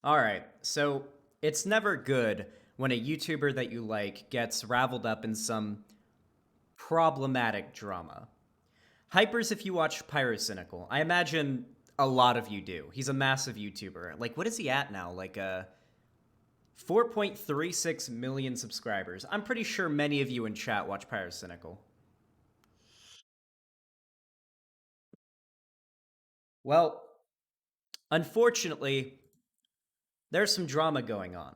All right, so it's never good when a YouTuber that you like gets raveled up in some problematic drama. Hypers, if you watch Pyrocynical, I imagine a lot of you do. He's a massive YouTuber. Like, what is he at now? Like, 4.36 million subscribers. I'm pretty sure many of you in chat watch Pyrocynical. Well, unfortunately, there's some drama going on.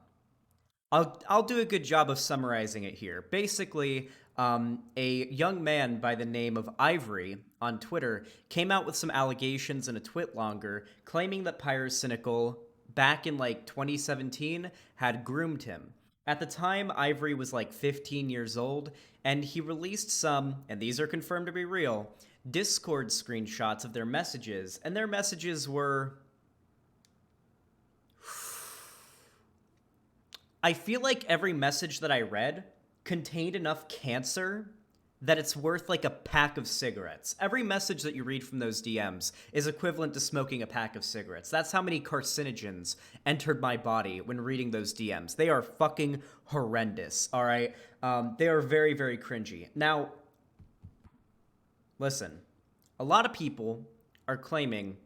I'll do a good job of summarizing it here. Basically, a young man by the name of Ivory on Twitter came out with some allegations in a twit longer, claiming that Pyrocynical back in like 2017 had groomed him. At the time, Ivory was like 15 years old, and he released some, and these are confirmed to be real, Discord screenshots of their messages, and their messages were, I feel like every message that I read contained enough cancer that it's worth like a pack of cigarettes. Every message that you read from those DMs is equivalent to smoking a pack of cigarettes. That's how many carcinogens entered my body when reading those DMs. They are fucking horrendous, all right? They are very, very cringy. Now, listen, a lot of people are claiming,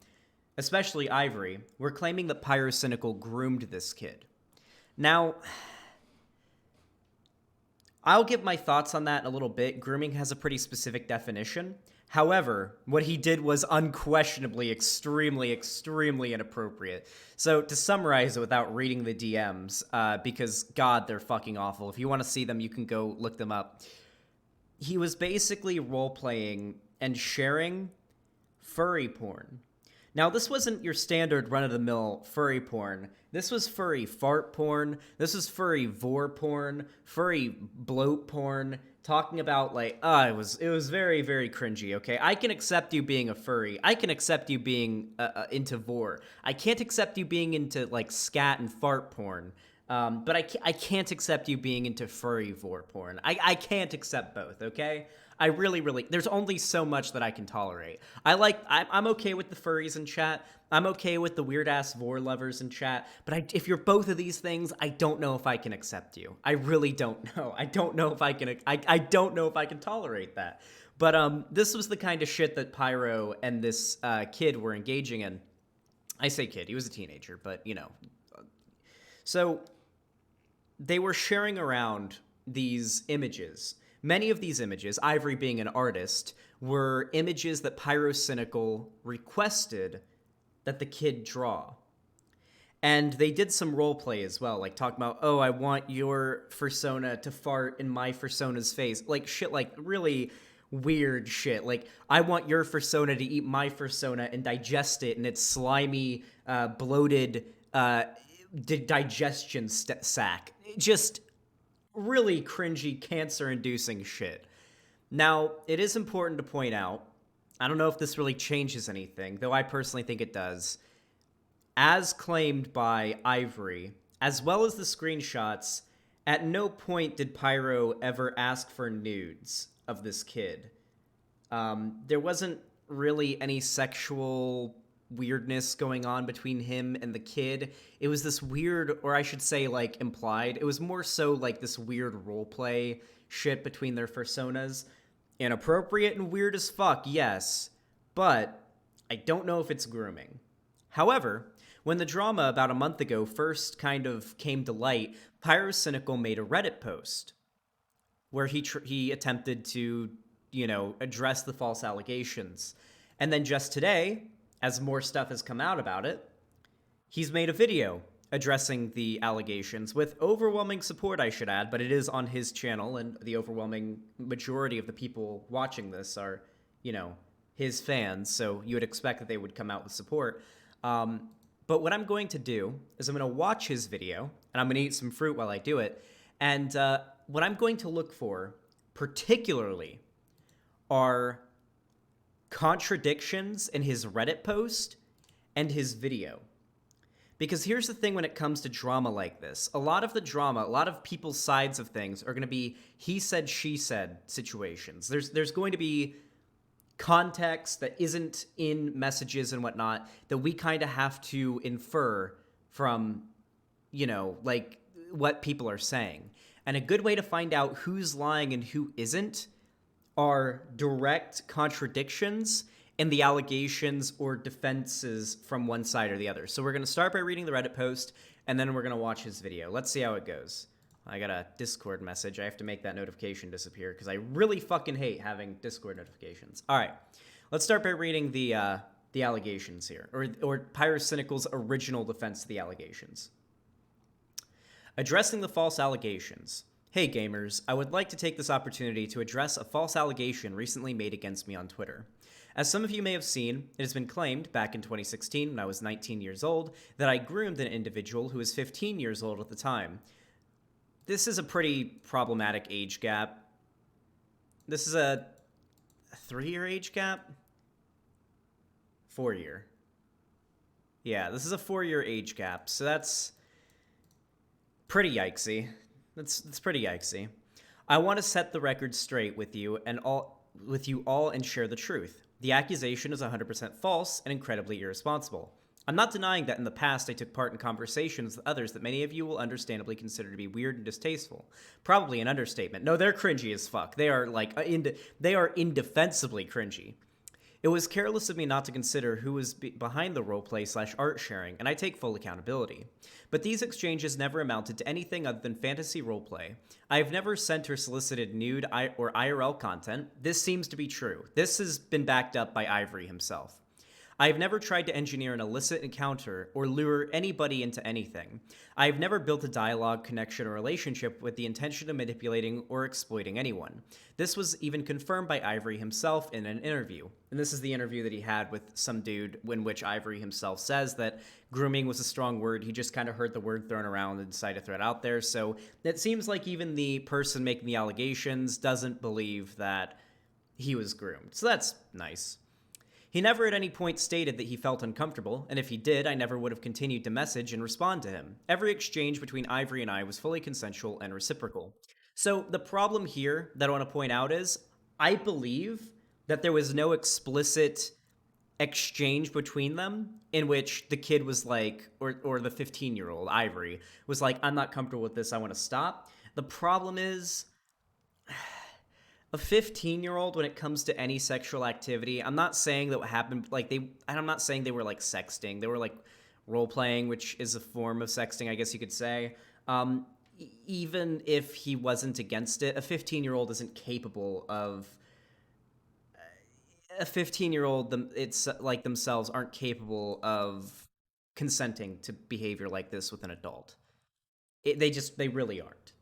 especially Ivory, we're claiming that Pyrocynical groomed this kid. Now, I'll give my thoughts on that in a little bit. Grooming has a pretty specific definition. However, what he did was unquestionably extremely, extremely inappropriate. So, to summarize it without reading the DMs, because God, they're fucking awful. If you want to see them, you can go look them up. He was basically role-playing and sharing furry porn. Now, this wasn't your standard run-of-the-mill furry porn. This was furry fart porn. This was furry vor porn, furry bloat porn, talking about like, it was very, very cringy, okay? I can accept you being a furry. I can accept you being into vor. I can't accept you being into like scat and fart porn. But I can't accept you being into furry vor porn. I can't accept both, okay? I really, really, there's only so much that I can tolerate. I'm okay with the furries in chat. I'm okay with the weird ass vor lovers in chat. But if you're both of these things, I don't know if I can accept you. I really don't know. I don't know if I can. I don't know if I can tolerate that. But this was the kind of shit that Pyro and this kid were engaging in. I say kid. He was a teenager, but you know. So they were sharing around these images. Many of these images, Ivory being an artist, were images that Pyrocynical requested that the kid draw. And they did some role play as well, like talking about, oh, I want your fursona to fart in my fursona's face. Like shit, like really weird shit. Like, I want your fursona to eat my fursona and digest it in its slimy, bloated digestion sac. Just really cringy, cancer-inducing shit. Now, it is important to point out, I don't know if this really changes anything, though I personally think it does. As claimed by Ivory, as well as the screenshots, at no point did Pyro ever ask for nudes of this kid. There wasn't really any sexual weirdness going on between him and the kid. It was this weird, or I should say like implied, it was more so like this weird roleplay shit between their personas. Inappropriate and weird as fuck, yes, but I don't know if it's grooming. However, when the drama about a month ago first kind of came to light, Pyrocynical made a Reddit post where he attempted to, address the false allegations. And then just today, as more stuff has come out about it, he's made a video addressing the allegations with overwhelming support, I should add, but it is on his channel, and the overwhelming majority of the people watching this are, his fans, so you would expect that they would come out with support. But what I'm going to do is I'm going to watch his video, and I'm going to eat some fruit while I do it, and what I'm going to look for, particularly, are contradictions in his Reddit post and his video. Because here's the thing when it comes to drama like this. A lot of the drama, a lot of people's sides of things are going to be he said, she said situations. There's going to be context that isn't in messages and whatnot that we kind of have to infer from like what people are saying. And a good way to find out who's lying and who isn't are direct contradictions in the allegations or defenses from one side or the other. So we're going to start by reading the Reddit post, and then we're going to watch his video. Let's see how it goes. I got a Discord message. I have to make that notification disappear because I really fucking hate having Discord notifications. All right, let's start by reading the allegations here, or Pyrocynical's original defense of the allegations. Addressing the false allegations. Hey gamers, I would like to take this opportunity to address a false allegation recently made against me on Twitter. As some of you may have seen, it has been claimed back in 2016 when I was 19 years old that I groomed an individual who was 15 years old at the time. This is a pretty problematic age gap. This is a 3-year age gap? 4-year. Yeah, this is a 4-year age gap, so that's pretty yikesy. That's pretty yikesy. I want to set the record straight with you all and share the truth. The accusation is 100% false and incredibly irresponsible. I'm not denying that in the past I took part in conversations with others that many of you will understandably consider to be weird and distasteful. Probably an understatement. No, they're cringy as fuck. They are they are indefensibly cringy. It was careless of me not to consider who was behind the roleplay/art sharing, and I take full accountability. But these exchanges never amounted to anything other than fantasy roleplay. I have never sent or solicited nude or IRL content. This seems to be true. This has been backed up by Ivory himself. I have never tried to engineer an illicit encounter or lure anybody into anything. I have never built a dialogue, connection, or relationship with the intention of manipulating or exploiting anyone. This was even confirmed by Ivory himself in an interview. And this is the interview that he had with some dude in which Ivory himself says that grooming was a strong word. He just kind of heard the word thrown around and decided to throw it out there. So it seems like even the person making the allegations doesn't believe that he was groomed. So that's nice. He never at any point stated that he felt uncomfortable, and if he did, I never would have continued to message and respond to him. Every exchange between Ivory and I was fully consensual and reciprocal. So the problem here that I want to point out is, I believe that there was no explicit exchange between them in which the kid was like, or the 15-year-old, Ivory, was like, I'm not comfortable with this, I want to stop. The problem is, a 15-year-old, when it comes to any sexual activity, I'm not saying that what happened, I'm not saying they were like sexting. They were like role playing, which is a form of sexting, I guess you could say. Even if he wasn't against it, a 15-year-old isn't capable of. A 15-year-old, it's like themselves aren't capable of consenting to behavior like this with an adult. They really aren't.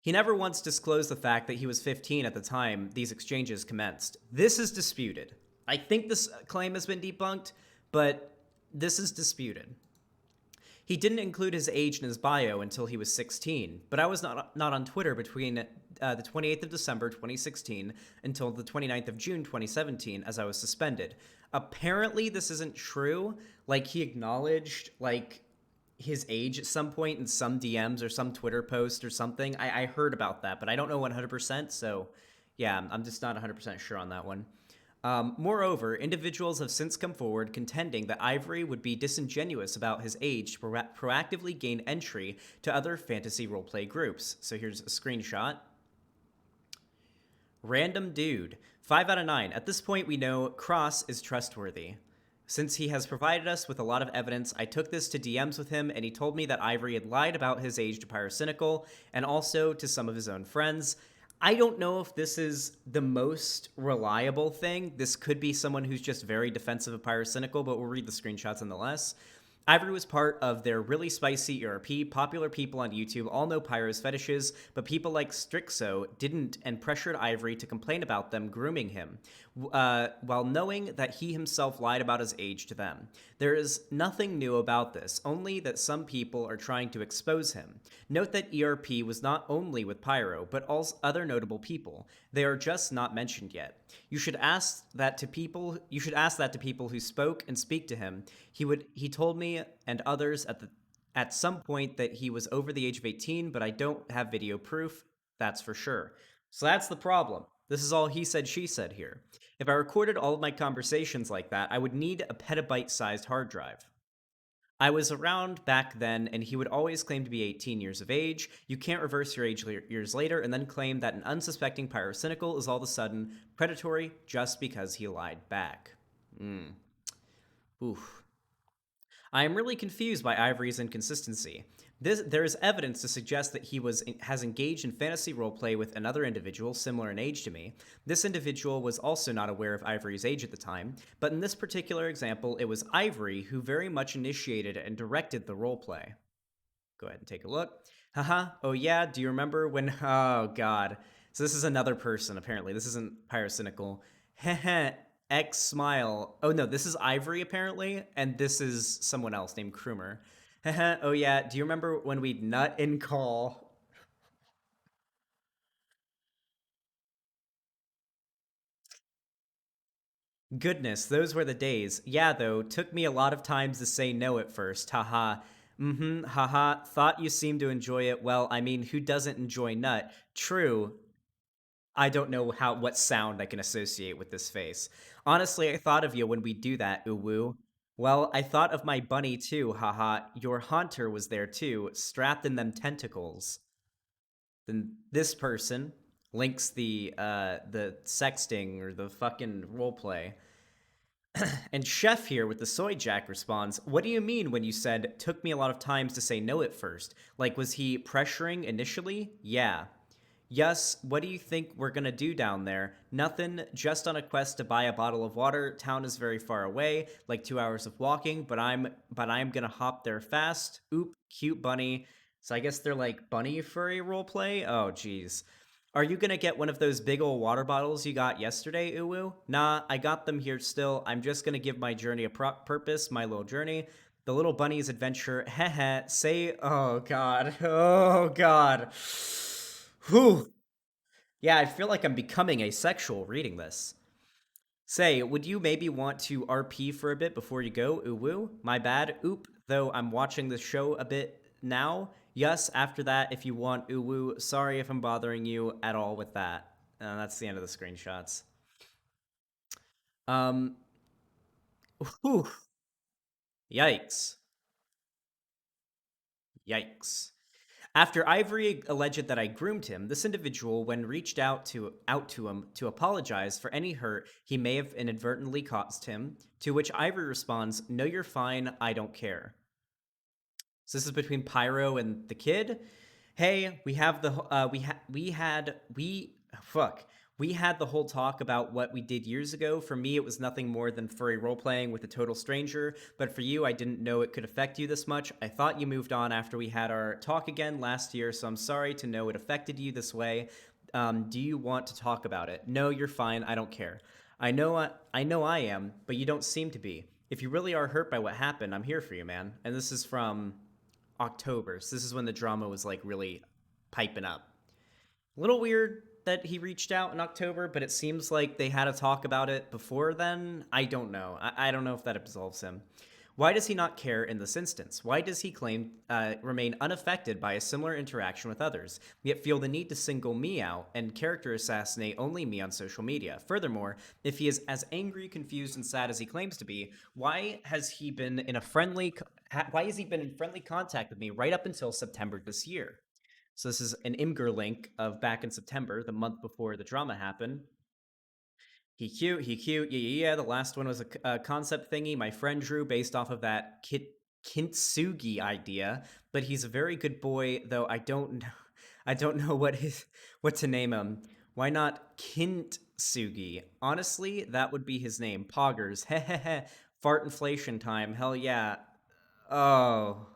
He never once disclosed the fact that he was 15 at the time these exchanges commenced. This is disputed. I think this claim has been debunked, but this is disputed. He didn't include his age in his bio until he was 16, but I was not on Twitter between the 28th of December 2016 until the 29th of June 2017 as I was suspended. Apparently this isn't true. Like, he acknowledged, like, his age at some point in some DMs or some Twitter post or something. I heard about that, but I don't know 100%, so yeah, I'm just not 100% sure on that one. Moreover, individuals have since come forward contending that Ivory would be disingenuous about his age to proactively gain entry to other fantasy roleplay groups. So here's a screenshot. Random dude. 5 out of 9. At this point, we know Cross is trustworthy. Since he has provided us with a lot of evidence, I took this to DMs with him, and he told me that Ivory had lied about his age to Pyrocynical, and also to some of his own friends. I don't know if this is the most reliable thing. This could be someone who's just very defensive of Pyrocynical, but we'll read the screenshots nonetheless. Ivory was part of their really spicy ERP. Popular people on YouTube all know Pyro's fetishes, but people like Strixo didn't and pressured Ivory to complain about them grooming him, while knowing that he himself lied about his age to them. There is nothing new about this, only that some people are trying to expose him. Note that ERP was not only with Pyro, but also other notable people. They are just not mentioned yet. You should ask that to people who spoke and speak to him. He told me and others at some point that he was over the age of 18, but I don't have video proof, that's for sure. So that's the problem. This is all he said, she said here. If I recorded all of my conversations like that, I would need a petabyte-sized hard drive. I was around back then, and he would always claim to be 18 years of age. You can't reverse your age years later and then claim that an unsuspecting pyrocynical is all of a sudden predatory just because he lied back. Oof. I am really confused by Ivory's inconsistency. There is evidence to suggest that he has engaged in fantasy roleplay with another individual similar in age to me. This individual was also not aware of Ivory's age at the time, but in this particular example, it was Ivory who very much initiated and directed the roleplay. Go ahead and take a look. Haha, oh yeah, do you remember when... Oh god. So this is another person, apparently. This isn't Pyrocynical. Heh X smile. Oh no, this is Ivory apparently, and this is someone else named GROOMER. Oh yeah, do you remember when we'd nut in call? Goodness, those were the days. Yeah, though, took me a lot of times to say no at first. Haha. Haha. Thought you seemed to enjoy it. Well, I mean, who doesn't enjoy nut? True. I don't know what sound I can associate with this face. Honestly, I thought of you when we do that, uwu. Well, I thought of my bunny too, haha. Your haunter was there too, strapped in them tentacles. Then this person links the sexting or the fucking roleplay. And Chef here with the soy jack responds, "What do you mean when you said took me a lot of times to say no at first? Like was he pressuring initially? Yeah. Yes, what do you think we're gonna do down there? Nothing, just on a quest to buy a bottle of water. Town is very far away, like 2 hours of walking, but I'm gonna hop there fast. Oop, cute bunny. So I guess they're like bunny furry roleplay? Oh geez. Are you gonna get one of those big old water bottles you got yesterday, Uwu? Nah, I got them here still. I'm just gonna give my journey a purpose, my little journey. The little bunny's adventure. Heh say, oh god. Oh god. Whew. Yeah, I feel like I'm becoming asexual reading this. Say, would you maybe want to RP for a bit before you go? Uwu? My bad. Oop. Though I'm watching the show a bit now. Yes, after that, if you want. Uwu. Sorry if I'm bothering you at all with that. That's the end of the screenshots. Um. Whew. Yikes. Yikes. After Ivory alleged that I groomed him, this individual, when reached out to him to apologize for any hurt he may have inadvertently caused him, to which Ivory responds, "No, you're fine. I don't care." So this is between Pyro and the kid. Hey, we have the we had the whole talk about what we did years ago. For me, it was nothing more than furry role playing with a total stranger. But for you, I didn't know it could affect you this much. I thought you moved on after we had our talk again last year, so I'm sorry to know it affected you this way. Do you want to talk about it? No, you're fine. I don't care. I know I am, but you don't seem to be. If you really are hurt by what happened, I'm here for you, man. And this is from October. So this is when the drama was like really piping up. A little weird that he reached out in October, but it seems like they had a talk about it before then. I don't know. I don't know if that absolves him. Why does he not care in this instance? Why does he claim remain unaffected by a similar interaction with others, yet feel the need to single me out and character assassinate only me on social media? Furthermore, if he is as angry, confused, and sad as he claims to be, why has he been in friendly contact with me right up until September this year? So this is an Imgur link of back in September, the month before the drama happened. He cute, yeah. The last one was a concept thingy my friend drew based off of that Kintsugi idea. But he's a very good boy, though I don't know what to name him. Why not Kintsugi? Honestly, that would be his name. Poggers. Hehehe. Fart inflation time. Hell yeah. Oh.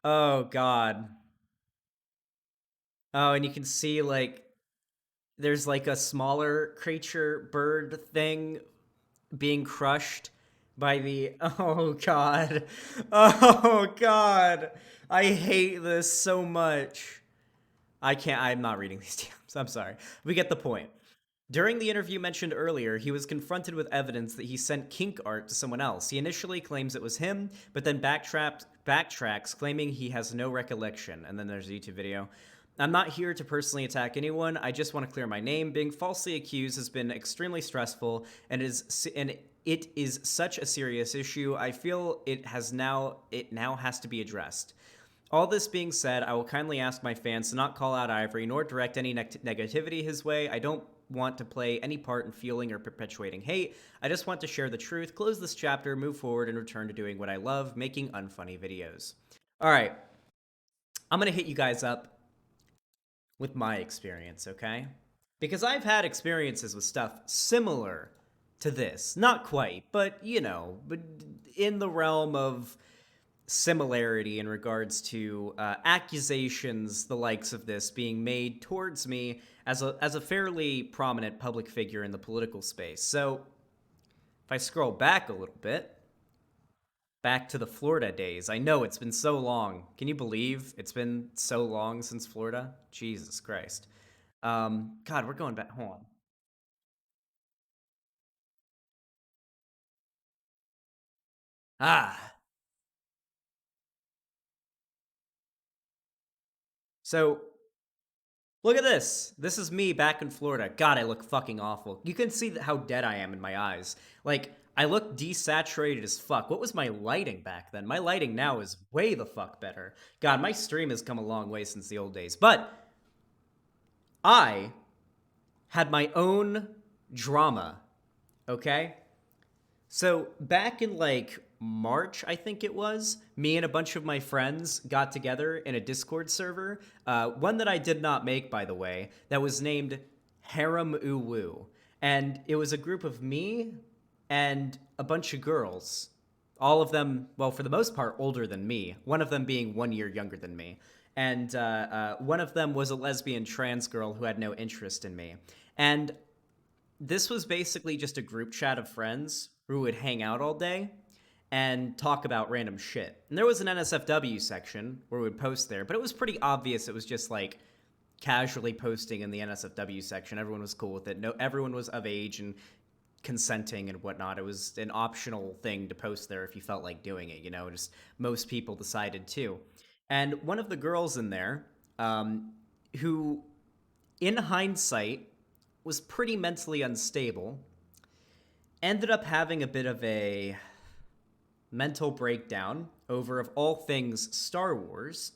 Oh god. Oh, and you can see like there's like a smaller creature bird thing being crushed by the oh god. Oh god. I hate this so much. I'm not reading these DMs. I'm sorry. We get the point. During the interview mentioned earlier, he was confronted with evidence that he sent kink art to someone else. He initially claims it was him, but then backtracks, claiming he has no recollection. And then there's a YouTube video. I'm not here to personally attack anyone. I just want to clear my name. Being falsely accused has been extremely stressful, and it is such a serious issue. I feel it now has to be addressed. All this being said, I will kindly ask my fans to not call out Ivory nor direct any negativity his way. I don't want to play any part in fueling or perpetuating hate. I just want to share the truth, close this chapter, move forward, and return to doing what I love, making unfunny videos. All right, I'm going to hit you guys up with my experience, okay? Because I've had experiences with stuff similar to this. Not quite, but, you know, but in the realm of similarity in regards to accusations the likes of this being made towards me as a fairly prominent public figure in the political space. So if I scroll back a little bit, back to the Florida days. I know it's been so long. Can you believe it's been so long since Florida? Jesus Christ. God, we're going back. Hold on. Ah. So look at this. This is me back in Florida. God, I look fucking awful. You can see how dead I am in my eyes. Like, I look desaturated as fuck. What was my lighting back then? My lighting now is way the fuck better. God, my stream has come a long way since the old days. But I had my own drama, okay? So back in like March, I think it was, me and a bunch of my friends got together in a Discord server, one that I did not make, by the way, that was named Harem Uwu. And it was a group of me and a bunch of girls, all of them, well, for the most part, older than me, one of them being 1 year younger than me. And one of them was a lesbian trans girl who had no interest in me. And this was basically just a group chat of friends who would hang out all day and talk about random shit. And there was an NSFW section where we would post there, but it was pretty obvious it was just like casually posting in the NSFW section. Everyone was cool with it. No, everyone was of age and consenting and whatnot. It was an optional thing to post there if you felt like doing it, you know, just most people decided to. And one of the girls in there, who in hindsight was pretty mentally unstable, ended up having a bit of a mental breakdown over, of all things, Star Wars,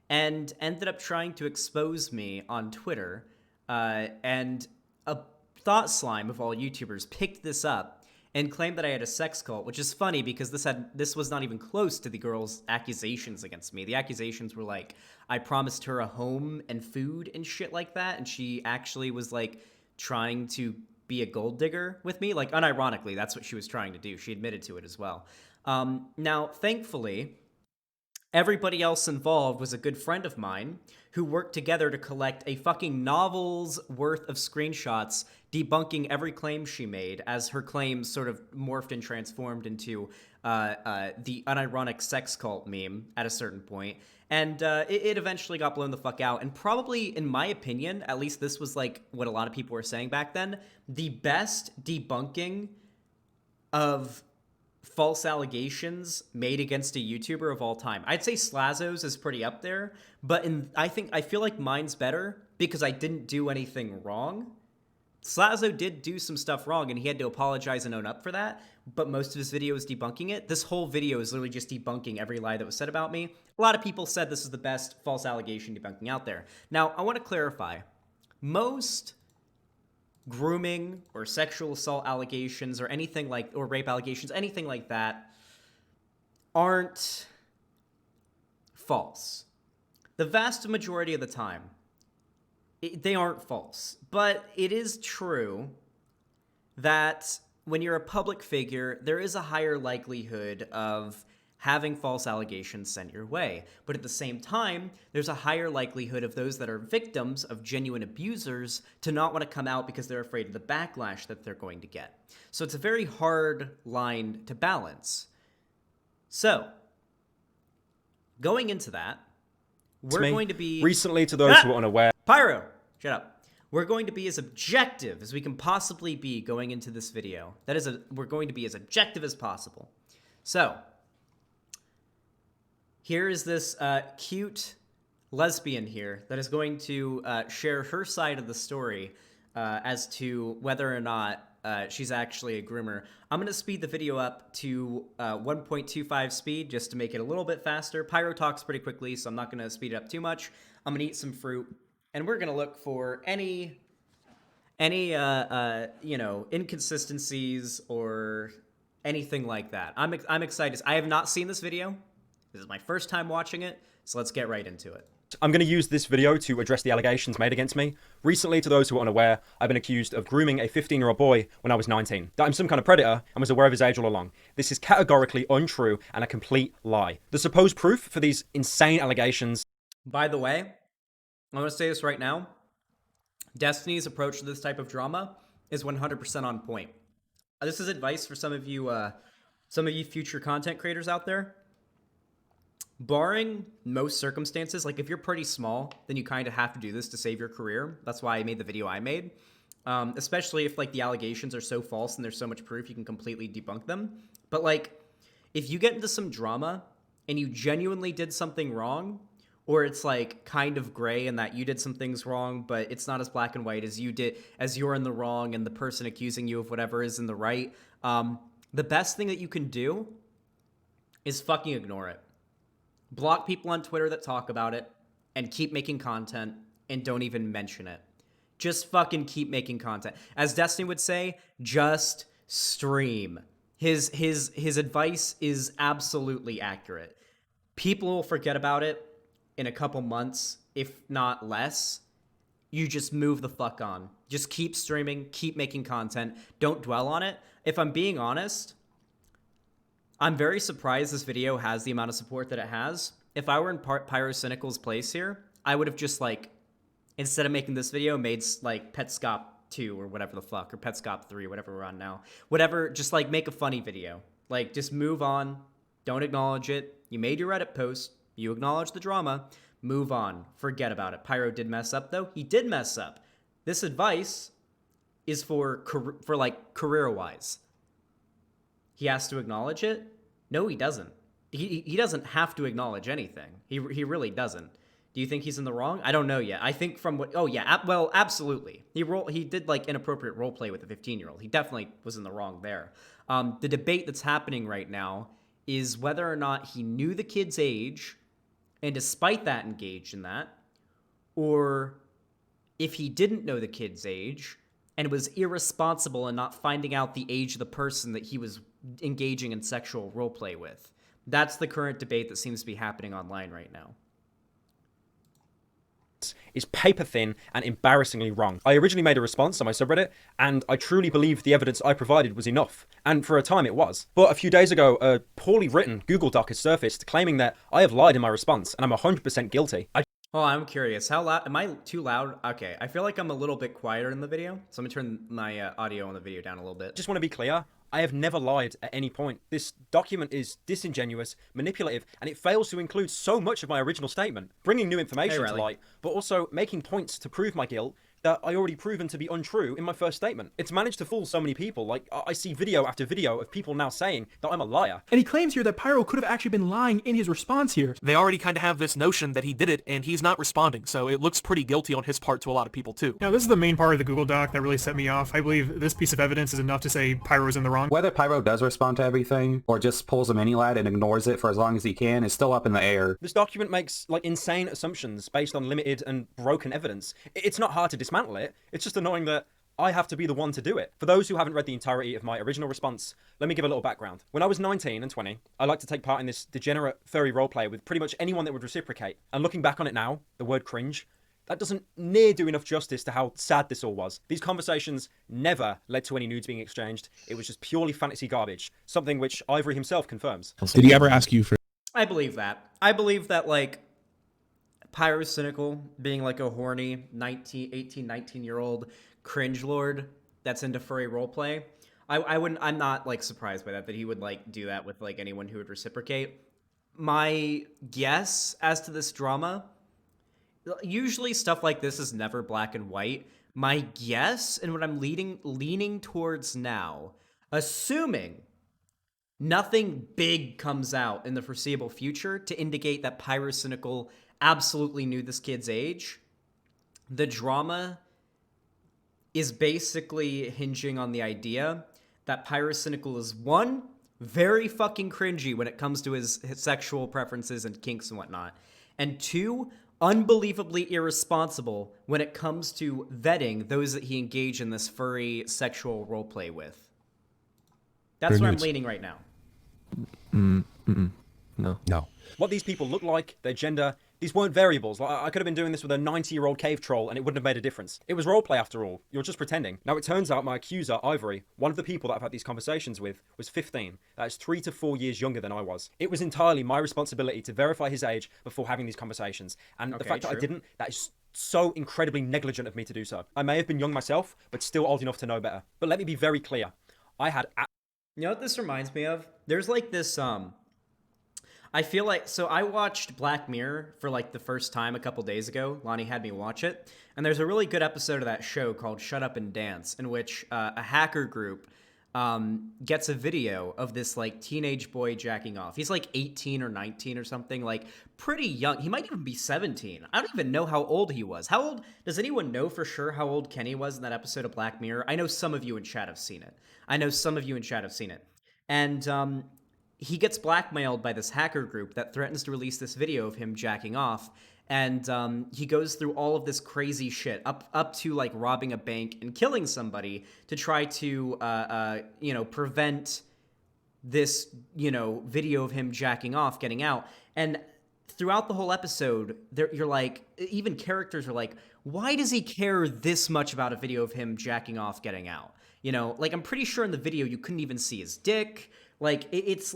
and ended up trying to expose me on Twitter, and a thought slime of all YouTubers picked this up and claimed that I had a sex cult, which is funny because this was not even close to the girl's accusations against me. The accusations were like, I promised her a home and food and shit like that, and she actually was like trying to be a gold digger with me. Like, unironically, that's what she was trying to do. She admitted to it as well. Now, thankfully, everybody else involved was a good friend of mine who worked together to collect a fucking novel's worth of screenshots debunking every claim she made, as her claims sort of morphed and transformed into the unironic sex cult meme at a certain point. And it eventually got blown the fuck out. And probably, in my opinion, at least this was like what a lot of people were saying back then, the best debunking of false allegations made against a YouTuber of all time. I'd say Slazo's is pretty up there, but I feel like mine's better because I didn't do anything wrong. Slazo did do some stuff wrong, and he had to apologize and own up for that, but most of his video is debunking it. This whole video is literally just debunking every lie that was said about me. A lot of people said this is the best false allegation debunking out there. Now, I want to clarify. Most grooming or sexual assault allegations or anything like, or rape allegations, anything like that, aren't false. The vast majority of the time, they aren't false. But it is true that when you're a public figure, there is a higher likelihood of having false allegations sent your way. But at the same time, there's a higher likelihood of those that are victims of genuine abusers to not want to come out because they're afraid of the backlash that they're going to get. So it's a very hard line to balance. So, going into that, we're going to be... Recently, to those who are unaware... Pyro! Shut up. We're going to be as objective as we can possibly be going into this video. We're going to be as objective as possible. So, here is this cute lesbian here that is going to share her side of the story as to whether or not she's actually a groomer. I'm going to speed the video up to 1.25 speed just to make it a little bit faster. Pyro talks pretty quickly, so I'm not going to speed it up too much. I'm going to eat some fruit, and we're going to look for any you know, inconsistencies or anything like that. I'm excited. I have not seen this video. This is my first time watching it, so let's get right into it. I'm going to use this video to address the allegations made against me. Recently, to those who are unaware, I've been accused of grooming a 15-year-old boy when I was 19. That I'm some kind of predator and was aware of his age all along. This is categorically untrue and a complete lie. The supposed proof for these insane allegations... By the way, I'm going to say this right now. Destiny's approach to this type of drama is 100% on point. This is advice for some of you future content creators out there. Barring most circumstances, like if you're pretty small, then you kind of have to do this to save your career. That's why I made the video I made. Especially if like the allegations are so false and there's so much proof, you can completely debunk them. But like, if you get into some drama and you genuinely did something wrong, or it's like kind of gray in that you did some things wrong, but it's not as black and white as you did, as you're in the wrong and the person accusing you of whatever is in the right, the best thing that you can do is fucking ignore it. Block people on Twitter that talk about it and keep making content and don't even mention it. Just fucking keep making content. As Destiny would say, just stream. His advice is absolutely accurate. People will forget about it in a couple months, if not less. You just move the fuck on. Just keep streaming, keep making content. Don't dwell on it. If I'm being honest, I'm very surprised this video has the amount of support that it has. If I were in Pyrocynical's place here, I would have just like, instead of making this video, made like Petscop 2 or whatever the fuck, or Petscop 3, whatever we're on now. Whatever, just like make a funny video. Like just move on. Don't acknowledge it. You made your Reddit post. You acknowledge the drama. Move on. Forget about it. Pyro did mess up though. He did mess up. This advice is for like career-wise. He has to acknowledge it? No, he doesn't. He doesn't have to acknowledge anything. He really doesn't. Do you think he's in the wrong? I don't know yet. I think from what... Oh, yeah. Well, absolutely. He did, like, inappropriate roleplay with a 15-year-old. He definitely was in the wrong there. The debate that's happening right now is whether or not he knew the kid's age and despite that engaged in that, or if he didn't know the kid's age and was irresponsible in not finding out the age of the person that he was engaging in sexual roleplay with. That's the current debate that seems to be happening online right now. Is paper thin and embarrassingly wrong. I originally made a response on my subreddit, and I truly believed the evidence I provided was enough, and for a time it was. But a few days ago, a poorly written Google Doc has surfaced claiming that I have lied in my response, and I'm 100% guilty. Oh, I'm curious. How loud? Am I too loud? Okay, I feel like I'm a little bit quieter in the video, so I'm gonna turn my audio on the video down a little bit. Just want to be clear, I have never lied at any point. This document is disingenuous, manipulative, and it fails to include so much of my original statement, bringing new information to light, but also making points to prove my guilt that I already proven to be untrue in my first statement. It's managed to fool so many people. Like, I see video after video of people now saying that I'm a liar. And he claims here that Pyro could have actually been lying in his response here. They already kind of have this notion that he did it and he's not responding, so it looks pretty guilty on his part to a lot of people too. Now, this is the main part of the Google Doc that really set me off. I believe this piece of evidence is enough to say Pyro is in the wrong. Whether Pyro does respond to everything or just pulls a mini-lad and ignores it for as long as he can is still up in the air. This document makes, like, insane assumptions based on limited and broken evidence. It's not hard to dismantle it. It's just annoying that I have to be the one to do it. For those who haven't read the entirety of my original response, let me give a little background. When I was 19 and 20, I liked to take part in this degenerate furry roleplay with pretty much anyone that would reciprocate. And looking back on it now, the word cringe, that doesn't near do enough justice to how sad this all was. These conversations never led to any nudes being exchanged. It was just purely fantasy garbage, something which Ivory himself confirms. Did he ever ask you for... I believe that. I believe that, like, Pyrocynical being like a horny 18, 19-year-old cringe lord that's into furry roleplay, I'm not, like, surprised by that he would, like, do that with, like, anyone who would reciprocate. My guess as to this drama, usually stuff like this is never black and white. My guess, and what I'm leaning towards now, assuming nothing big comes out in the foreseeable future to indicate that Pyrocynical absolutely knew this kid's age, the drama is basically hinging on the idea that Pyrocynical is one, very fucking cringy when it comes to his sexual preferences and kinks and whatnot, and two, unbelievably irresponsible when it comes to vetting those that he engaged in this furry sexual roleplay with. That's where I'm leaning right now. No. What these people look like, their gender, these weren't variables. Like, I could have been doing this with a 90-year-old cave troll and it wouldn't have made a difference. It was roleplay after all. You're just pretending. Now, it turns out my accuser, Ivory, one of the people that I've had these conversations with, was 15. That is 3 to 4 years younger than I was. It was entirely my responsibility to verify his age before having these conversations. And the fact that I didn't, that is so incredibly negligent of me to do so. I may have been young myself, but still old enough to know better. But let me be very clear. I had... You know what this reminds me of? There's like this, I feel like, so I watched Black Mirror for like the first time a couple days ago. Lonnie had me watch it. And there's a really good episode of that show called Shut Up and Dance, in which a hacker group gets a video of this like teenage boy jacking off. He's like 18 or 19 or something, like pretty young. He might even be 17. I don't even know how old he was. How old, does anyone know for sure how old Kenny was in that episode of Black Mirror? I know some of you in chat have seen it. And he gets blackmailed by this hacker group that threatens to release this video of him jacking off. And he goes through all of this crazy shit, up to like robbing a bank and killing somebody to try to, prevent this, video of him jacking off getting out. And throughout the whole episode, you're like, even characters are like, why does he care this much about a video of him jacking off getting out? Like, I'm pretty sure in the video you couldn't even see his dick. Like, it's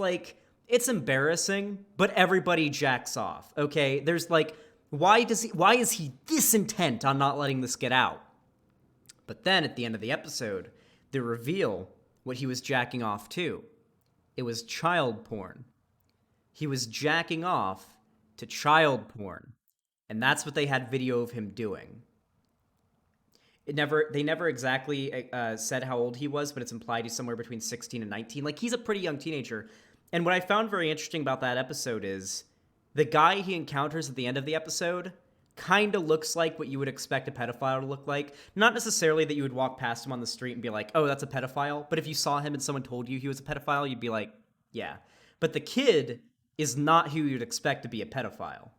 embarrassing, but everybody jacks off, okay? There's like, why is he this intent on not letting this get out? But then at the end of the episode, they reveal what he was jacking off to. It was child porn. He was jacking off to child porn. And that's what they had video of him doing. They never exactly said how old he was, but it's implied he's somewhere between 16 and 19. Like, he's a pretty young teenager. And what I found very interesting about that episode is the guy he encounters at the end of the episode kind of looks like what you would expect a pedophile to look like. Not necessarily that you would walk past him on the street and be like, oh, that's a pedophile. But if you saw him and someone told you he was a pedophile, you'd be like, yeah. But the kid is not who you'd expect to be a pedophile.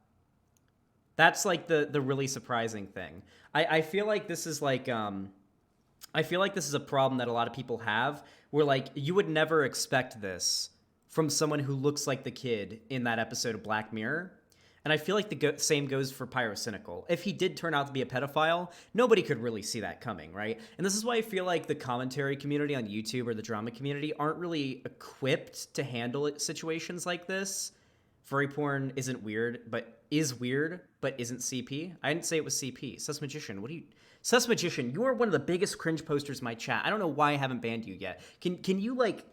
That's like the really surprising thing. I feel like this is like I feel like this is a problem that a lot of people have, where like you would never expect this from someone who looks like the kid in that episode of Black Mirror. And I feel like the same goes for Pyrocynical. If he did turn out to be a pedophile, nobody could really see that coming, right? And this is why I feel like the commentary community on YouTube or the drama community aren't really equipped to handle situations like this. Furry porn isn't weird, but is weird, but isn't CP. I didn't say it was CP. Sus Magician, Sus Magician, you are one of the biggest cringe posters in my chat. I don't know why I haven't banned you yet. Can you, like,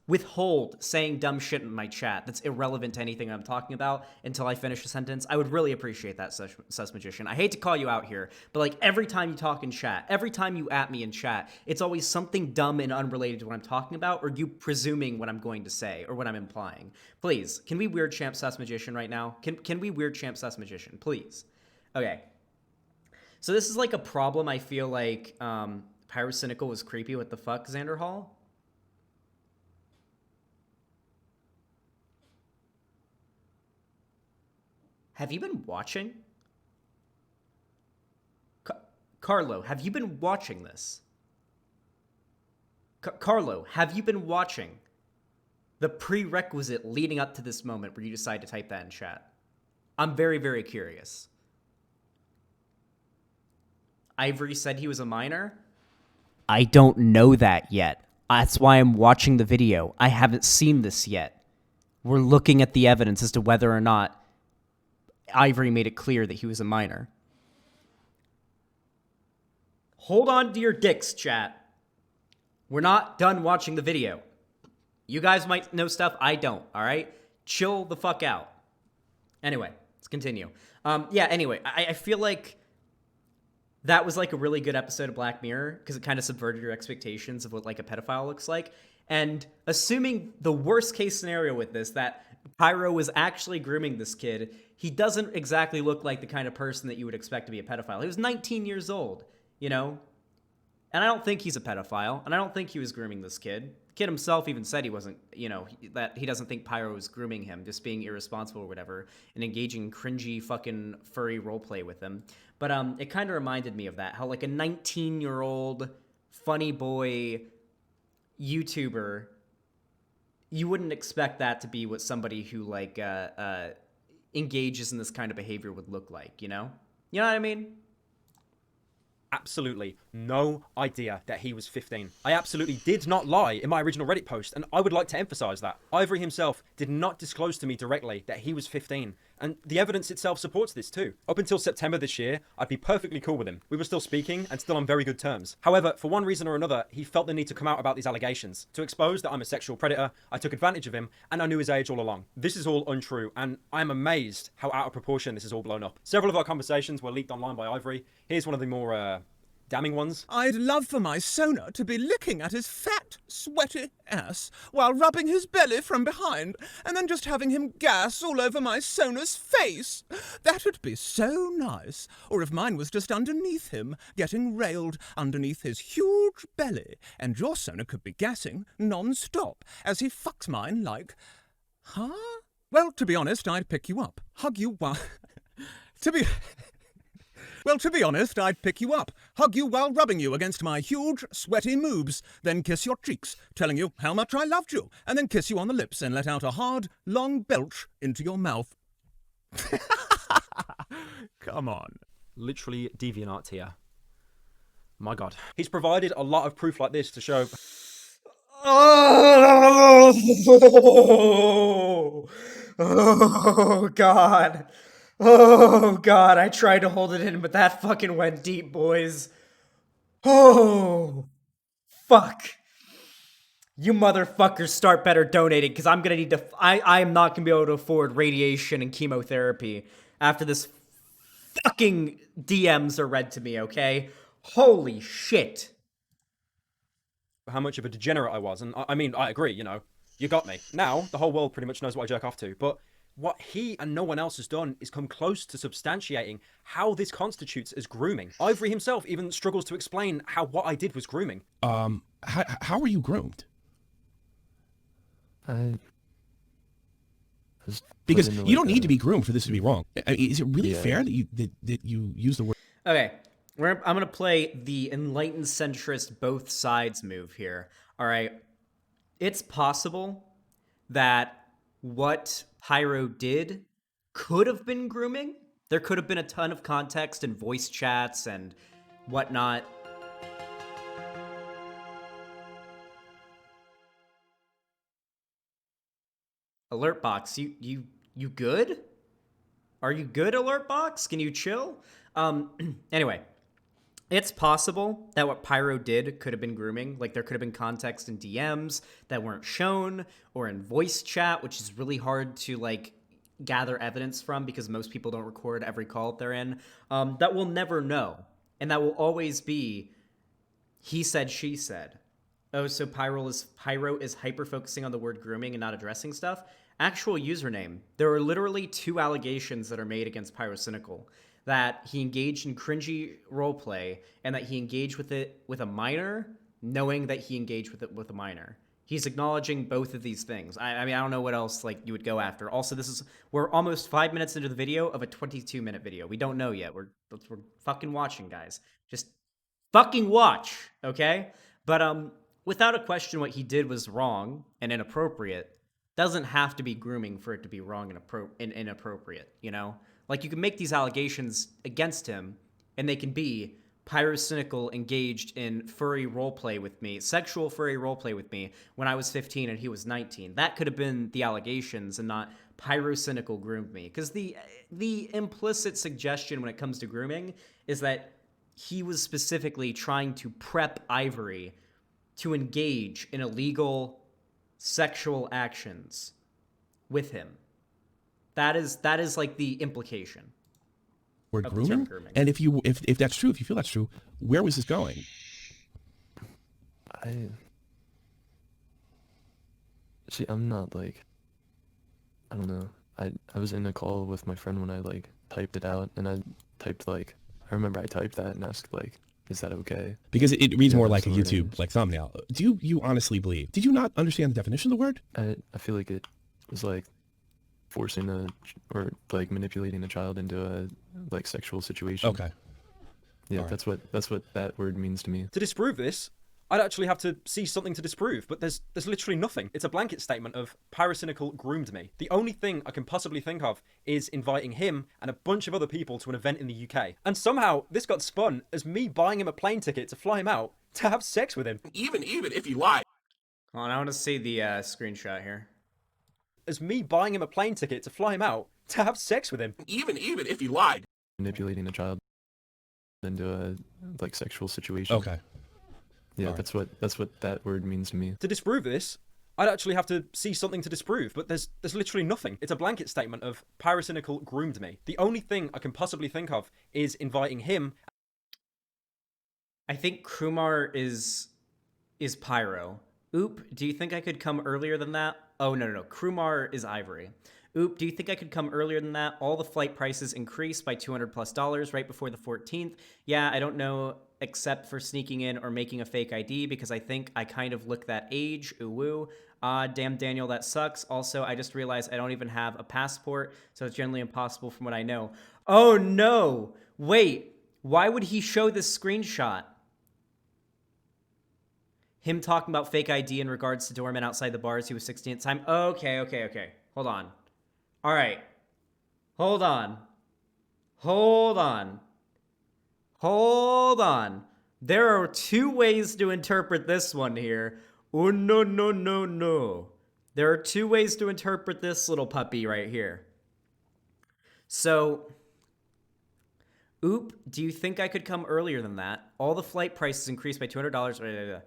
withhold saying dumb shit in my chat that's irrelevant to anything I'm talking about until I finish a sentence? I would really appreciate that, Sus Magician. I hate to call you out here, but like every time you talk in chat, every time you at me in chat, it's always something dumb and unrelated to what I'm talking about, or you presuming what I'm going to say or what I'm implying. Please, can we weird champ Sus Magician right now? Can we weird champ Sus Magician, please? Okay. So this is like a problem. I feel like Pyrocynical was creepy. What the fuck, Xander Hall? Have you been watching? Carlo, have you been watching this? Carlo, have you been watching the prerequisite leading up to this moment where you decide to type that in chat? I'm very, very curious. Ivory said he was a minor? I don't know that yet. That's why I'm watching the video. I haven't seen this yet. We're looking at the evidence as to whether or not Ivory made it clear that he was a minor. Hold on to your dicks, chat. We're not done watching the video. You guys might know stuff I don't, all right? Chill the fuck out. Anyway, let's continue. Anyway, I feel like that was like a really good episode of Black Mirror because it kind of subverted your expectations of what like a pedophile looks like. And assuming the worst case scenario with this, that Pyro was actually grooming this kid, he doesn't exactly look like the kind of person that you would expect to be a pedophile. He was 19 years old, you know? And I don't think he's a pedophile, and I don't think he was grooming this kid. The kid himself even said he wasn't, that he doesn't think Pyro was grooming him, just being irresponsible or whatever, and engaging in cringy fucking furry roleplay with him. But it kind of reminded me of that, how like a 19-year-old funny boy YouTuber, you wouldn't expect that to be what somebody who like engages in this kind of behavior would look like, you know? You know what I mean? Absolutely no idea that he was 15. I absolutely did not lie in my original Reddit post, and I would like to emphasize that. Ivory himself did not disclose to me directly that he was 15, and the evidence itself supports this too. Up until September this year, I'd be perfectly cool with him. We were still speaking and still on very good terms. However, for one reason or another, he felt the need to come out about these allegations. To expose that I'm a sexual predator, I took advantage of him, and I knew his age all along. This is all untrue, and I'm amazed how out of proportion this is all blown up. Several of our conversations were leaked online by Ivory. Here's one of the more, damning ones. I'd love for my Sona to be licking at his fat, sweaty ass while rubbing his belly from behind and then just having him gas all over my Sona's face. That'd be so nice. Or if mine was just underneath him, getting railed underneath his huge belly, and your Sona could be gassing non-stop as he fucks mine like... Huh? Well, to be honest, I'd pick you up, hug you while... Well, to be honest, I'd pick you up, hug you while rubbing you against my huge, sweaty moobs, then kiss your cheeks, telling you how much I loved you, and then kiss you on the lips and let out a hard, long belch into your mouth. Come on. Literally DeviantArt here. My God. He's provided a lot of proof like this to show... Oh, God. Oh, God, I tried to hold it in, but that fucking went deep, boys. Oh, fuck. You motherfuckers start better donating, because I'm gonna need to... I am not gonna be able to afford radiation and chemotherapy after this fucking DMs are read to me, okay? Holy shit. how much of a degenerate I was. And I mean, I agree, you know, you got me. Now, the whole world pretty much knows what I jerk off to. But what he and no one else has done is come close to substantiating how this constitutes as grooming. Ivory himself even struggles to explain how what I did was grooming. How were you groomed? Because you don't need to be groomed for this to be wrong. I mean, is it really fair that you use the word? Okay, I'm gonna play the enlightened centrist both sides move here. All right, it's possible that what Pyro did could have been grooming. There could have been a ton of context and voice chats and whatnot. Alert box, you good? Are you good, alert box? Can you chill? Anyway, it's possible that what Pyro did could have been grooming. Like, there could have been context in DMs that weren't shown, or in voice chat, which is really hard to, like, gather evidence from because most people don't record every call they're in. That we'll never know. And that will always be he said, she said. Oh, so Pyro is hyper-focusing on the word grooming and not addressing stuff? Actual username. There are literally 2 allegations that are made against Pyrocynical. That he engaged in cringy roleplay, and that he engaged with it with a minor, knowing that he engaged with it with a minor. He's acknowledging both of these things. I mean, I don't know what else like you would go after. Also, we're almost 5 minutes into the video of a 22-minute video. We don't know yet. We're fucking watching, guys. Just fucking watch, okay? But without a question, what he did was wrong and inappropriate. Doesn't have to be grooming for it to be wrong and inappropriate, you know? Like, you can make these allegations against him, and they can be Pyrocynical engaged in furry roleplay with me, sexual furry roleplay with me when I was 15 and he was 19. That could have been the allegations and not Pyrocynical groomed me. Because the implicit suggestion when it comes to grooming is that he was specifically trying to prep Ivory to engage in illegal sexual actions with him. That is like the implication. Word grooming? And if that's true, if you feel that's true, where was this going? I'm not like, I don't know. I was in a call with my friend when I like typed it out, and I typed like, I remember I typed that and asked like, is that okay? Because it reads Yeah, more that's like a the wording. YouTube like thumbnail. Do you honestly believe? Did you not understand the definition of the word? I feel like it was like forcing or like manipulating a child into a like sexual situation. Okay. Yeah, Alright. that's what that word means to me. To disprove this, I'd actually have to see something to disprove, but there's literally nothing. It's a blanket statement of Pyrocynical groomed me. The only thing I can possibly think of is inviting him and a bunch of other people to an event in the UK. And somehow this got spun as me buying him a plane ticket to fly him out to have sex with him. Even if you lied. Hold on, I want to see the screenshot here. As me buying him a plane ticket to fly him out to have sex with him. Even if you lied. Manipulating a child into a like sexual situation. Okay. Yeah, Alright. that's what that word means to me. To disprove this, I'd actually have to see something to disprove, but there's literally nothing. It's a blanket statement of Pyrocynical groomed me. The only thing I can possibly think of is inviting him. I think GROOMER is Pyro. Oop, do you think I could come earlier than that? Oh, no. GROOMER is Ivory. Oop, do you think I could come earlier than that? All the flight prices increased by $200+ right before the 14th. Yeah, I don't know, except for sneaking in or making a fake ID, because I think I kind of look that age. Ooh woo. Damn, Daniel, that sucks. Also, I just realized I don't even have a passport, so it's generally impossible from what I know. Oh, no. Wait, why would he show this screenshot? Him talking about fake ID in regards to doorman outside the bars. He was 16 at the time. Okay. Hold on. All right. Hold on. There are two ways to interpret this one here. Oh, no. There are two ways to interpret this little puppy right here. So, oop, do you think I could come earlier than that? All the flight prices increased by $200.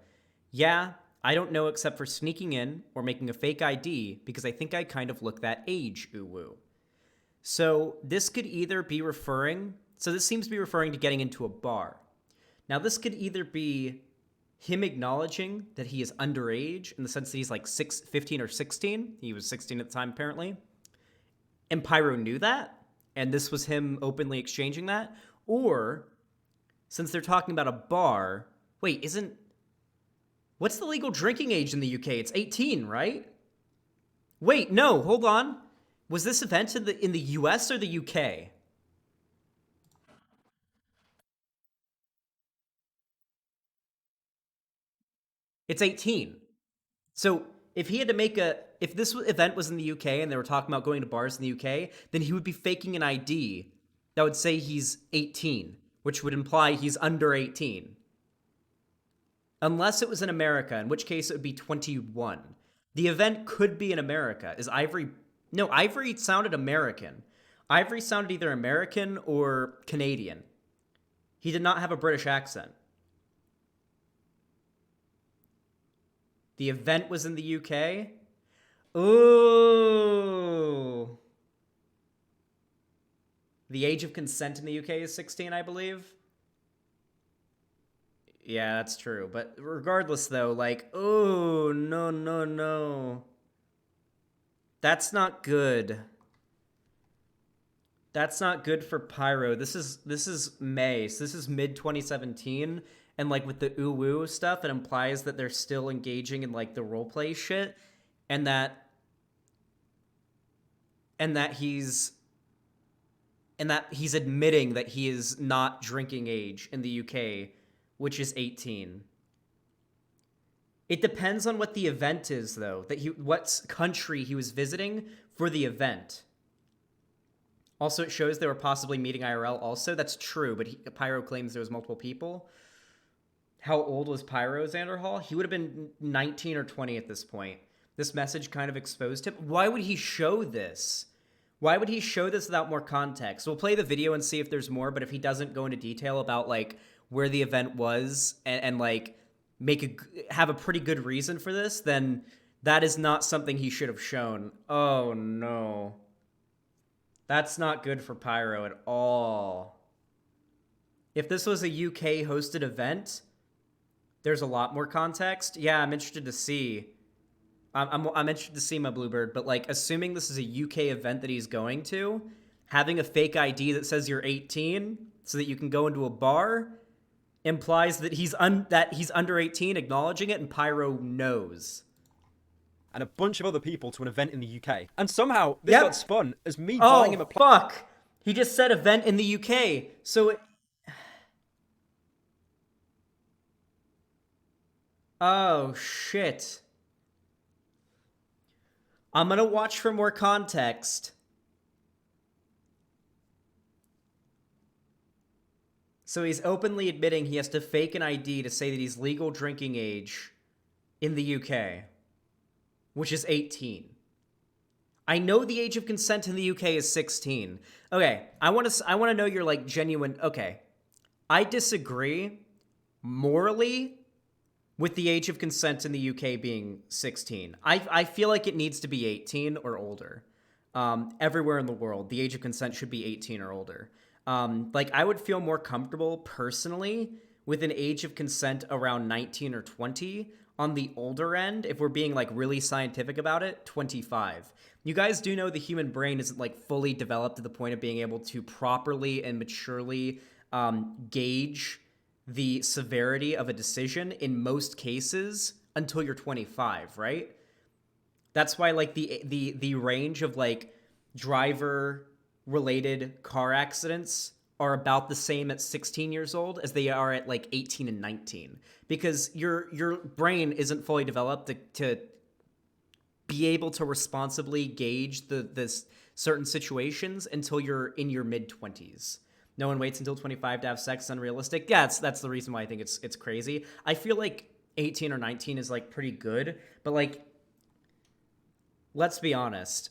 Yeah, I don't know except for sneaking in or making a fake ID, because I think I kind of look that age, ooh woo. So this could either be referring, so this seems to be referring to getting into a bar. Now this could either be him acknowledging that he is underage in the sense that he's like 15 or 16. He was 16 at the time apparently. And Pyro knew that, and this was him openly exchanging that. Or, since they're talking about a bar, wait, what's the legal drinking age in the UK? It's 18, right? Wait, no, hold on. Was this event in the US or the UK? It's 18. So if he had to if this event was in the UK and they were talking about going to bars in the UK, then he would be faking an ID that would say he's 18, which would imply he's under 18. Unless it was in America, in which case it would be 21. The event could be in America. No, Ivory sounded American. Ivory sounded either American or Canadian. He did not have a British accent. The event was in the UK? Ooh. The age of consent in the UK is 16, I believe. Yeah, that's true. But regardless, though, like, oh, no. That's not good. That's not good for Pyro. This is May, so this is mid-2017, and, like, with the ooh-woo stuff, it implies that they're still engaging in, like, the roleplay shit, and that he's admitting that he is not drinking age in the UK, which is 18. It depends on what the event is, though, what country he was visiting for the event. Also, it shows they were possibly meeting IRL also. That's true, but Pyro claims there was multiple people. How old was Pyro, Xander Hall? He would have been 19 or 20 at this point. This message kind of exposed him. Why would he show this? Why would he show this without more context? We'll play the video and see if there's more, but if he doesn't go into detail about, like, where the event was and like, have a pretty good reason for this, then that is not something he should have shown. Oh, no. That's not good for Pyro at all. If this was a UK-hosted event, there's a lot more context. Yeah, I'm interested to see. I'm interested to see my Bluebird, but, like, assuming this is a UK event that he's going to, having a fake ID that says you're 18 so that you can go into a bar, implies that he's under 18, acknowledging it, and Pyro knows. And a bunch of other people to an event in the UK. And somehow this Yep. got spun as me buying him a fuck! He just said event in the UK, so it... Oh, shit. I'm gonna watch for more context. So he's openly admitting he has to fake an ID to say that he's legal drinking age in the UK, which is 18. I know the age of consent in the UK is 16. Okay, I want to know your like genuine. Okay, I disagree morally with the age of consent in the UK being 16. I feel like it needs to be 18 or older. Everywhere in the world, the age of consent should be 18 or older. Like, I would feel more comfortable personally with an age of consent around 19 or 20. On the older end, if we're being like really scientific about it, 25. You guys do know the human brain isn't like fully developed to the point of being able to properly and maturely gauge the severity of a decision in most cases until you're 25, right? That's why like the range of like driver related car accidents are about the same at 16 years old as they are at like 18 and 19, because your brain isn't fully developed to be able to responsibly gauge this certain situations until you're in your mid-20s. No one waits until 25 to have sex. It's unrealistic. Yeah, that's the reason why I think it's crazy. I feel like 18 or 19 is like pretty good, but like, let's be honest.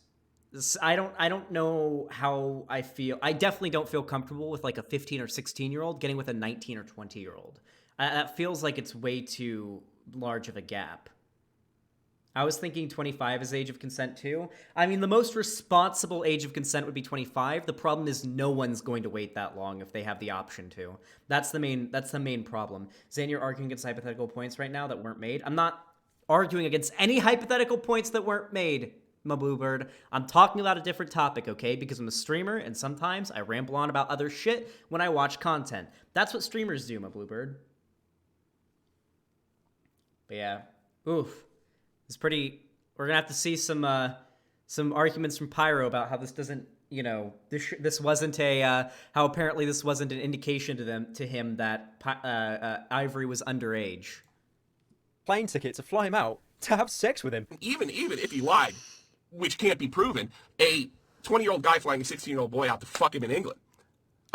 I don't know how I feel. I definitely don't feel comfortable with like a 15 or 16-year-old getting with a 19 or 20-year-old. That feels like it's way too large of a gap. I was thinking 25 is age of consent too. I mean, the most responsible age of consent would be 25. The problem is no one's going to wait that long if they have the option to. That's the main problem. Zane, you're arguing against hypothetical points right now that weren't made. I'm not arguing against any hypothetical points that weren't made, my bluebird. I'm talking about a different topic, okay? Because I'm a streamer, and sometimes I ramble on about other shit when I watch content. That's what streamers do, my bluebird. But yeah, oof. It's pretty. We're gonna have to see some arguments from Pyro about how this doesn't, this wasn't a how apparently this wasn't an indication to him that Ivory was underage. Plane ticket to fly him out to have sex with him. Even if he lied, which can't be proven, a 20-year-old guy flying a 16-year-old boy out to fuck him in England.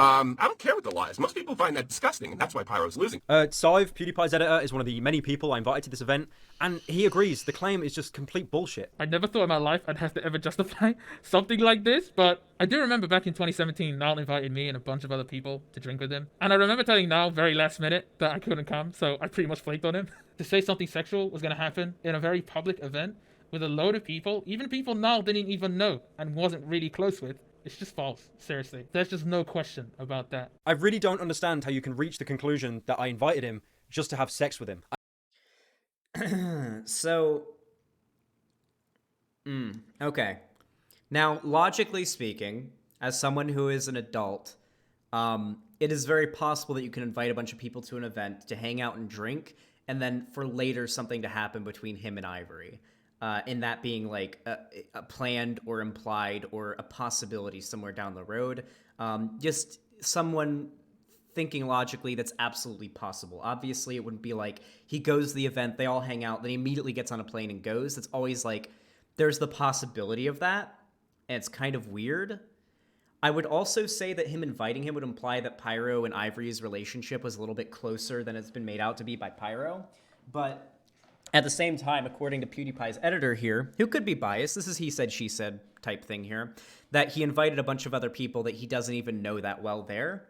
I don't care what the lie is. Most people find that disgusting, and that's why Pyro's losing. Sive, PewDiePie's editor, is one of the many people I invited to this event, and he agrees the claim is just complete bullshit. I never thought in my life I'd have to ever justify something like this, but I do remember back in 2017, Niall invited me and a bunch of other people to drink with him. And I remember telling Niall very last minute that I couldn't come, so I pretty much flaked on him. To say something sexual was going to happen in a very public event with a load of people, even people Niall didn't even know and wasn't really close with, it's just false. Seriously. There's just no question about that. I really don't understand how you can reach the conclusion that I invited him just to have sex with him. Okay. Now, logically speaking, as someone who is an adult, it is very possible that you can invite a bunch of people to an event to hang out and drink, and then for later something to happen between him and Ivory. In that being like a planned or implied or a possibility somewhere down the road. Just someone thinking logically that's absolutely possible. Obviously, it wouldn't be like he goes to the event, they all hang out, then he immediately gets on a plane and goes. It's always like there's the possibility of that, and it's kind of weird. I would also say that him inviting him would imply that Pyro and Ivory's relationship was a little bit closer than it's been made out to be by Pyro, but at the same time, according to PewDiePie's editor here, who could be biased, this is he said, she said type thing here, that he invited a bunch of other people that he doesn't even know that well there.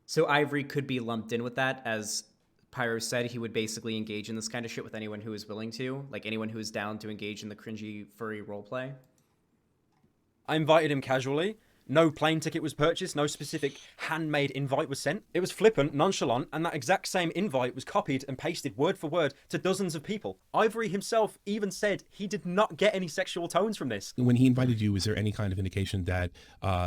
So Ivory could be lumped in with that, as Pyro said, he would basically engage in this kind of shit with anyone who is willing to, like anyone who is down to engage in the cringy, furry roleplay. I invited him casually. No plane ticket was purchased, no specific handmade invite was sent. It was flippant, nonchalant, and that exact same invite was copied and pasted word for word to dozens of people. Ivory himself even said he did not get any sexual tones from this. When he invited you, was there any kind of indication that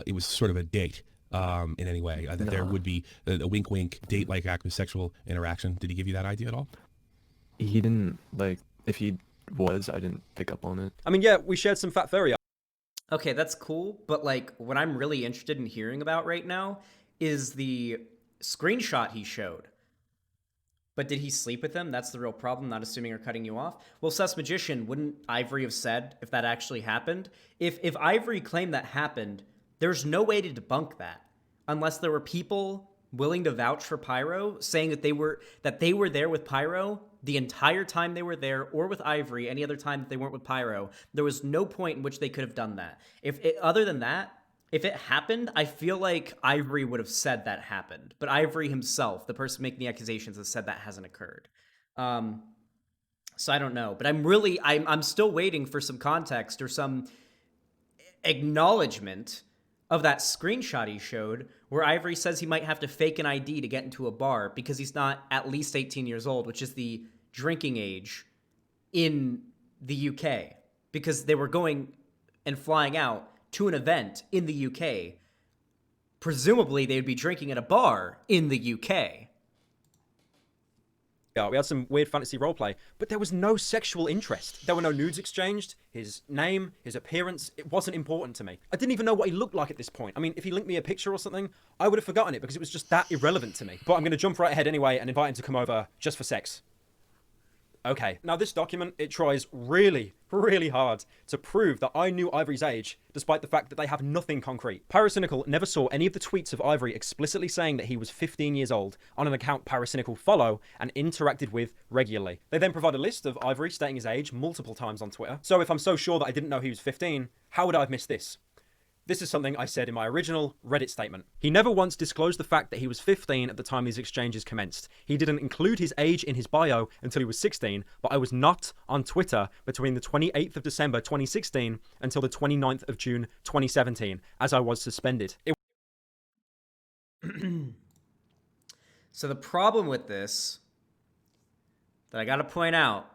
it was sort of a date? in any way? That there would be a wink-wink, date-like act of sexual interaction? Did he give you that idea at all? He didn't, like, if he was, I didn't pick up on it. I mean, yeah, we shared some fat furry. Okay, that's cool, but like what I'm really interested in hearing about right now is the screenshot he showed. But did he sleep with him? That's the real problem, not assuming or cutting you off. Well, Sus Magician, wouldn't Ivory have said if that actually happened? If Ivory claimed that happened, there's no way to debunk that unless there were people willing to vouch for Pyro, saying that they were there with Pyro the entire time they were there, or with Ivory any other time that they weren't with Pyro. There was no point in which they could have done that. Other than that, if it happened, I feel like Ivory would have said that happened. But Ivory himself, the person making the accusations, has said that hasn't occurred. So I don't know. But I'm still waiting for some context or some acknowledgement of that screenshot he showed where Ivory says he might have to fake an ID to get into a bar because he's not at least 18 years old, which is the drinking age in the UK. Because they were going and flying out to an event in the UK. Presumably, they would be drinking at a bar in the UK. Yeah, we had some weird fantasy roleplay, but there was no sexual interest. There were no nudes exchanged. His name, his appearance, it wasn't important to me. I didn't even know what he looked like at this point. I mean, if he linked me a picture or something, I would have forgotten it because it was just that irrelevant to me. But I'm going to jump right ahead anyway and invite him to come over just for sex. Okay, now this document, it tries really, really hard to prove that I knew Ivory's age, despite the fact that they have nothing concrete. Pyrocynical never saw any of the tweets of Ivory explicitly saying that he was 15 years old on an account Pyrocynical follow and interacted with regularly. They then provide a list of Ivory stating his age multiple times on Twitter. So if I'm so sure that I didn't know he was 15, how would I have missed this? This is something I said in my original Reddit statement. He never once disclosed the fact that he was 15 at the time these exchanges commenced. He didn't include his age in his bio until he was 16, but I was not on Twitter between the 28th of December 2016 until the 29th of June 2017, as I was suspended. So the problem with this that I gotta point out,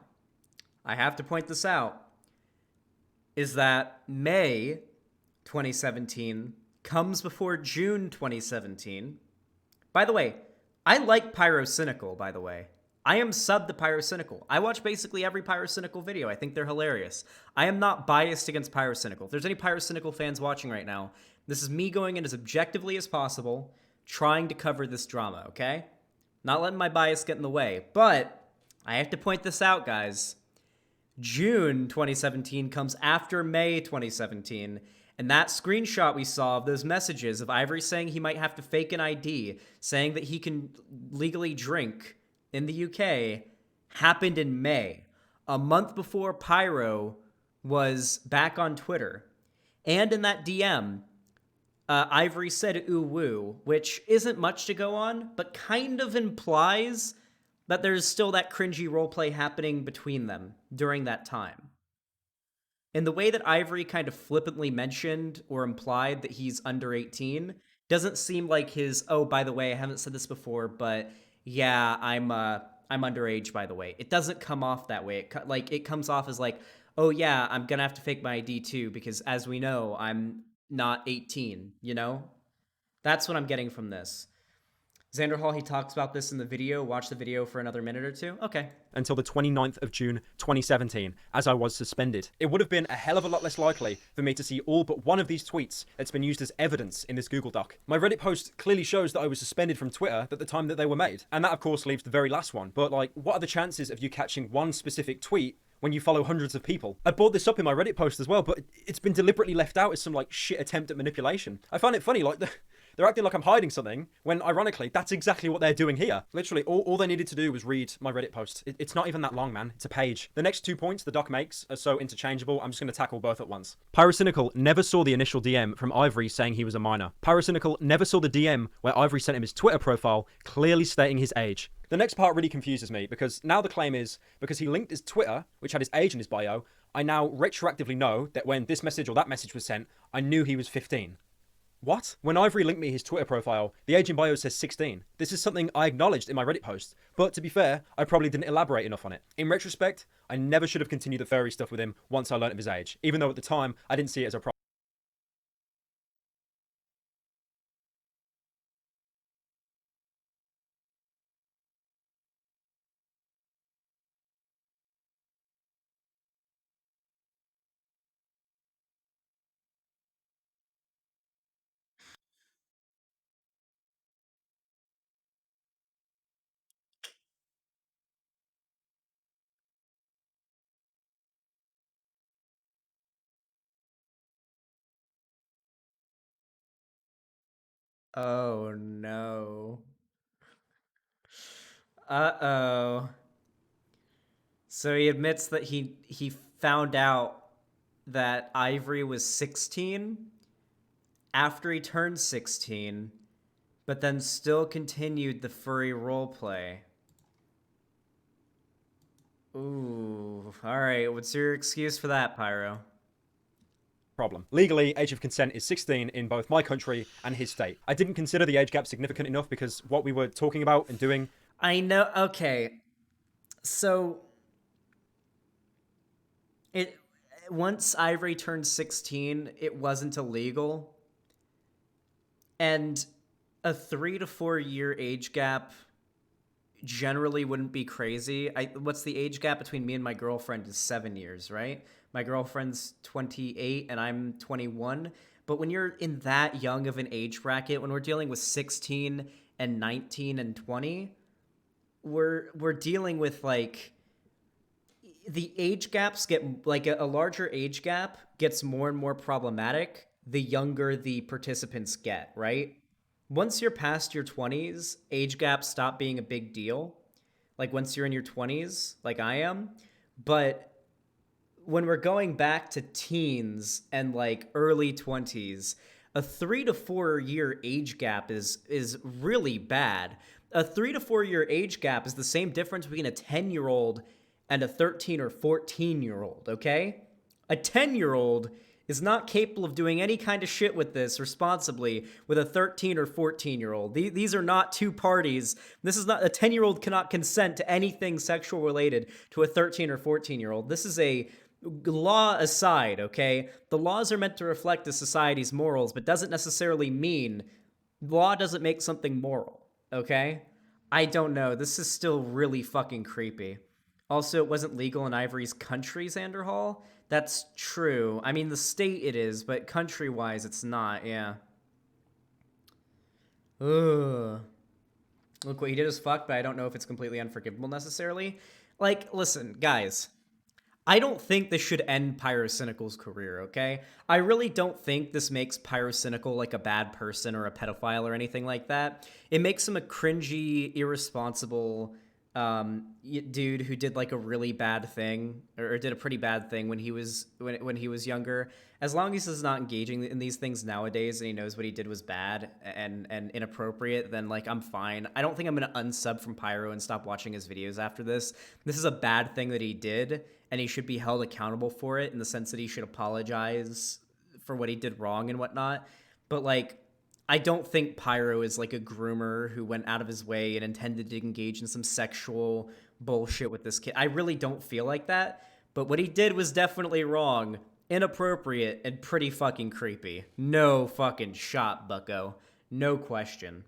I have to point this out, is that May 2017 comes before June 2017. By the way, I like Pyrocynical, by the way. I am subbed to Pyrocynical. I watch basically every Pyrocynical video. I think they're hilarious. I am not biased against Pyrocynical. If there's any Pyrocynical fans watching right now, this is me going in as objectively as possible, trying to cover this drama, okay? Not letting my bias get in the way. But I have to point this out, guys. June 2017 comes after May 2017, and that screenshot we saw of those messages of Ivory saying he might have to fake an ID, saying that he can legally drink in the UK, happened in May, a month before Pyro was back on Twitter. And in that DM, Ivory said ooh woo, which isn't much to go on, but kind of implies that there's still that cringy roleplay happening between them during that time. And the way that Ivory kind of flippantly mentioned or implied that he's under 18 doesn't seem like his, oh, by the way, I haven't said this before, but yeah, I'm underage, by the way. It doesn't come off that way. It comes off as like, oh yeah, I'm gonna have to fake my ID too, because as we know, I'm not 18, you know? That's what I'm getting from this. Xander Hall, he talks about this in the video. Watch the video for another minute or two. Okay. Until the 29th of June 2017, as I was suspended. It would have been a hell of a lot less likely for me to see all but one of these tweets that's been used as evidence in this Google Doc. My Reddit post clearly shows that I was suspended from Twitter at the time that they were made. And that, of course, leaves the very last one. But, like, what are the chances of you catching one specific tweet when you follow hundreds of people? I brought this up in my Reddit post as well, but it's been deliberately left out as some, like, shit attempt at manipulation. I find it funny, like, they're acting like I'm hiding something, when, ironically, that's exactly what they're doing here. Literally, all they needed to do was read my Reddit post. It's not even that long, man. It's a page. The next 2 points the doc makes are so interchangeable, I'm just going to tackle both at once. Pyrocynical never saw the initial DM from Ivory saying he was a minor. Pyrocynical never saw the DM where Ivory sent him his Twitter profile, clearly stating his age. The next part really confuses me, because now the claim is, because he linked his Twitter, which had his age in his bio, I now retroactively know that when this message or that message was sent, I knew he was 15. What? When Ivory linked me his Twitter profile, the age in bio says 16. This is something I acknowledged in my Reddit post, but to be fair, I probably didn't elaborate enough on it. In retrospect, I never should have continued the furry stuff with him once I learnt of his age, even though at the time, I didn't see it as a problem. Oh no. Uh-oh. So he admits that he found out that Ivory was 16 after he turned 16, but then still continued the furry roleplay. Ooh, alright, what's your excuse for that, Pyro? Problem. Legally, age of consent is 16 in both my country and his state. I didn't consider the age gap significant enough because what we were talking about and doing... I know, okay. So, once Ivory turned 16, it wasn't illegal. And a 3 to 4 year age gap generally wouldn't be crazy. What's the age gap between me and my girlfriend is 7 years, right? My girlfriend's 28 and I'm 21. But when you're in that young of an age bracket, when we're dealing with 16 and 19 and 20, we're dealing with like the age gaps get like a larger age gap gets more and more problematic the younger the participants get, right? Once you're past your 20s, age gaps stop being a big deal. Like once you're in your 20s, like I am. But when we're going back to teens and like early 20s, a 3 to 4 year age gap is really bad. A 3 to 4 year age gap is the same difference between a 10-year-old and a 13 or 14-year-old, okay? A 10-year-old is not capable of doing any kind of shit with this responsibly with a 13 or 14-year-old. These are not two parties. This is not, a 10-year-old cannot consent to anything sexual related to a 13 or 14-year-old. This is a law aside, okay? The laws are meant to reflect the society's morals, but doesn't necessarily mean law doesn't make something moral, okay? I don't know. This is still really fucking creepy. Also, it wasn't legal in Ivory's country, Xander Hall. That's true. I mean, the state it is, but country-wise, it's not, yeah. Ugh. Look, what he did is fucked, but I don't know if it's completely unforgivable necessarily. Like, listen, guys. I don't think this should end Pyrocynical's career, okay? I really don't think this makes Pyrocynical like a bad person or a pedophile or anything like that. It makes him a cringy, irresponsible dude who did like a really bad thing or did a pretty bad thing when he was younger. As long as he's not engaging in these things nowadays and he knows what he did was bad and inappropriate, then like I'm fine. I don't think I'm gonna unsub from Pyro and stop watching his videos after this. This is a bad thing that he did, and he should be held accountable for it in the sense that he should apologize for what he did wrong and whatnot. But like, I don't think Pyro is like a groomer who went out of his way and intended to engage in some sexual bullshit with this kid. I really don't feel like that. But what he did was definitely wrong, inappropriate, and pretty fucking creepy. No fucking shot, bucko. No question.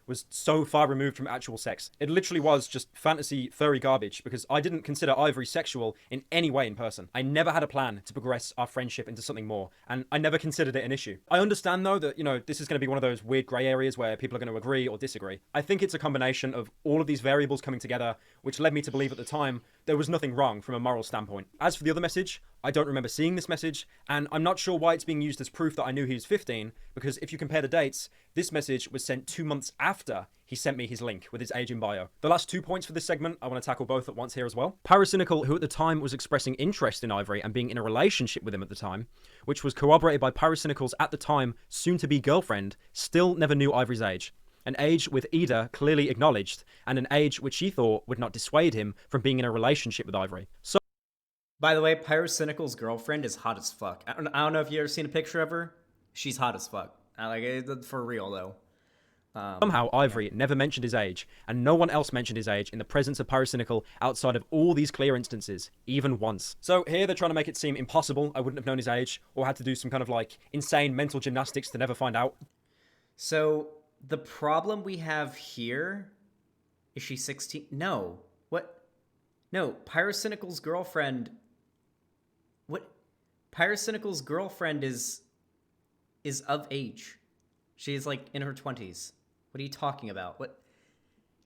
Was so far removed from actual sex. It literally was just fantasy furry garbage because I didn't consider Ivory sexual in any way in person. I never had a plan to progress our friendship into something more, and I never considered it an issue. I understand though that, you know, this is going to be one of those weird grey areas where people are going to agree or disagree. I think it's a combination of all of these variables coming together, which led me to believe at the time there was nothing wrong from a moral standpoint. As for the other message, I don't remember seeing this message, and I'm not sure why it's being used as proof that I knew he was 15, because if you compare the dates, this message was sent 2 months after he sent me his link with his age in bio. The last 2 points for this segment, I want to tackle both at once here as well. Pyrocynical, who at the time was expressing interest in Ivory and being in a relationship with him at the time, which was corroborated by Pyrocynical's at the time soon-to-be girlfriend, still never knew Ivory's age. An age with Ida clearly acknowledged, and an age which she thought would not dissuade him from being in a relationship with Ivory. So, by the way, Pyrocynical's girlfriend is hot as fuck. I don't know if you ever seen a picture of her. She's hot as fuck. I like it for real though. Somehow Ivory never mentioned his age, and no one else mentioned his age in the presence of Pyrocynical outside of all these clear instances, even once. So here they're trying to make it seem impossible I wouldn't have known his age, or had to do some kind of like insane mental gymnastics to never find out. So the problem we have here, is she 16? No. What? No, Pyrocynical's girlfriend. What? Pyrocynical's girlfriend is of age. She's like in her 20s. What are you talking about? What?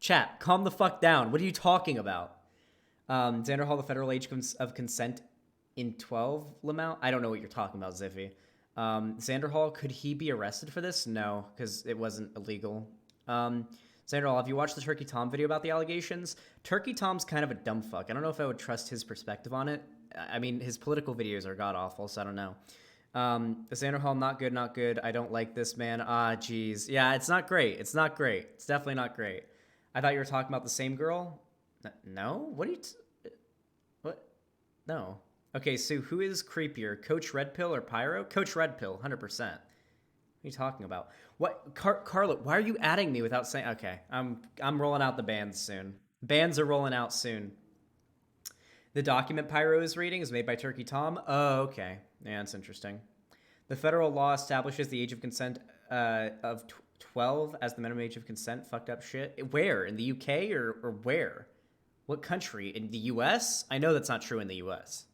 Chat, calm the fuck down. What are you talking about? Xander Hall, the federal age of consent in 12, Lamau? I don't know what you're talking about, Ziffy. Xander Hall, could he be arrested for this? No, because it wasn't illegal. Xander Hall, have you watched the Turkey Tom video about the allegations? Turkey Tom's kind of a dumb fuck. I don't know if I would trust his perspective on it. I mean, his political videos are god-awful, so I don't know. Xander Hall, not good, not good. I don't like this, man. Ah, jeez. Yeah, it's not great. It's not great. It's definitely not great. I thought you were talking about the same girl? No? What are you... What? No. Okay, so who is creepier, Coach Red Pill or Pyro? Coach Red Pill, 100%. What are you talking about? What, Carla? Why are you adding me without saying? Okay, I'm rolling out the bans soon. Bans are rolling out soon. The document Pyro is reading is made by Turkey Tom. Oh, okay. Yeah, that's interesting. The federal law establishes the age of consent of 12 as the minimum age of consent. Fucked up shit. Where? In the UK or where? What country? In the US? I know that's not true in the US.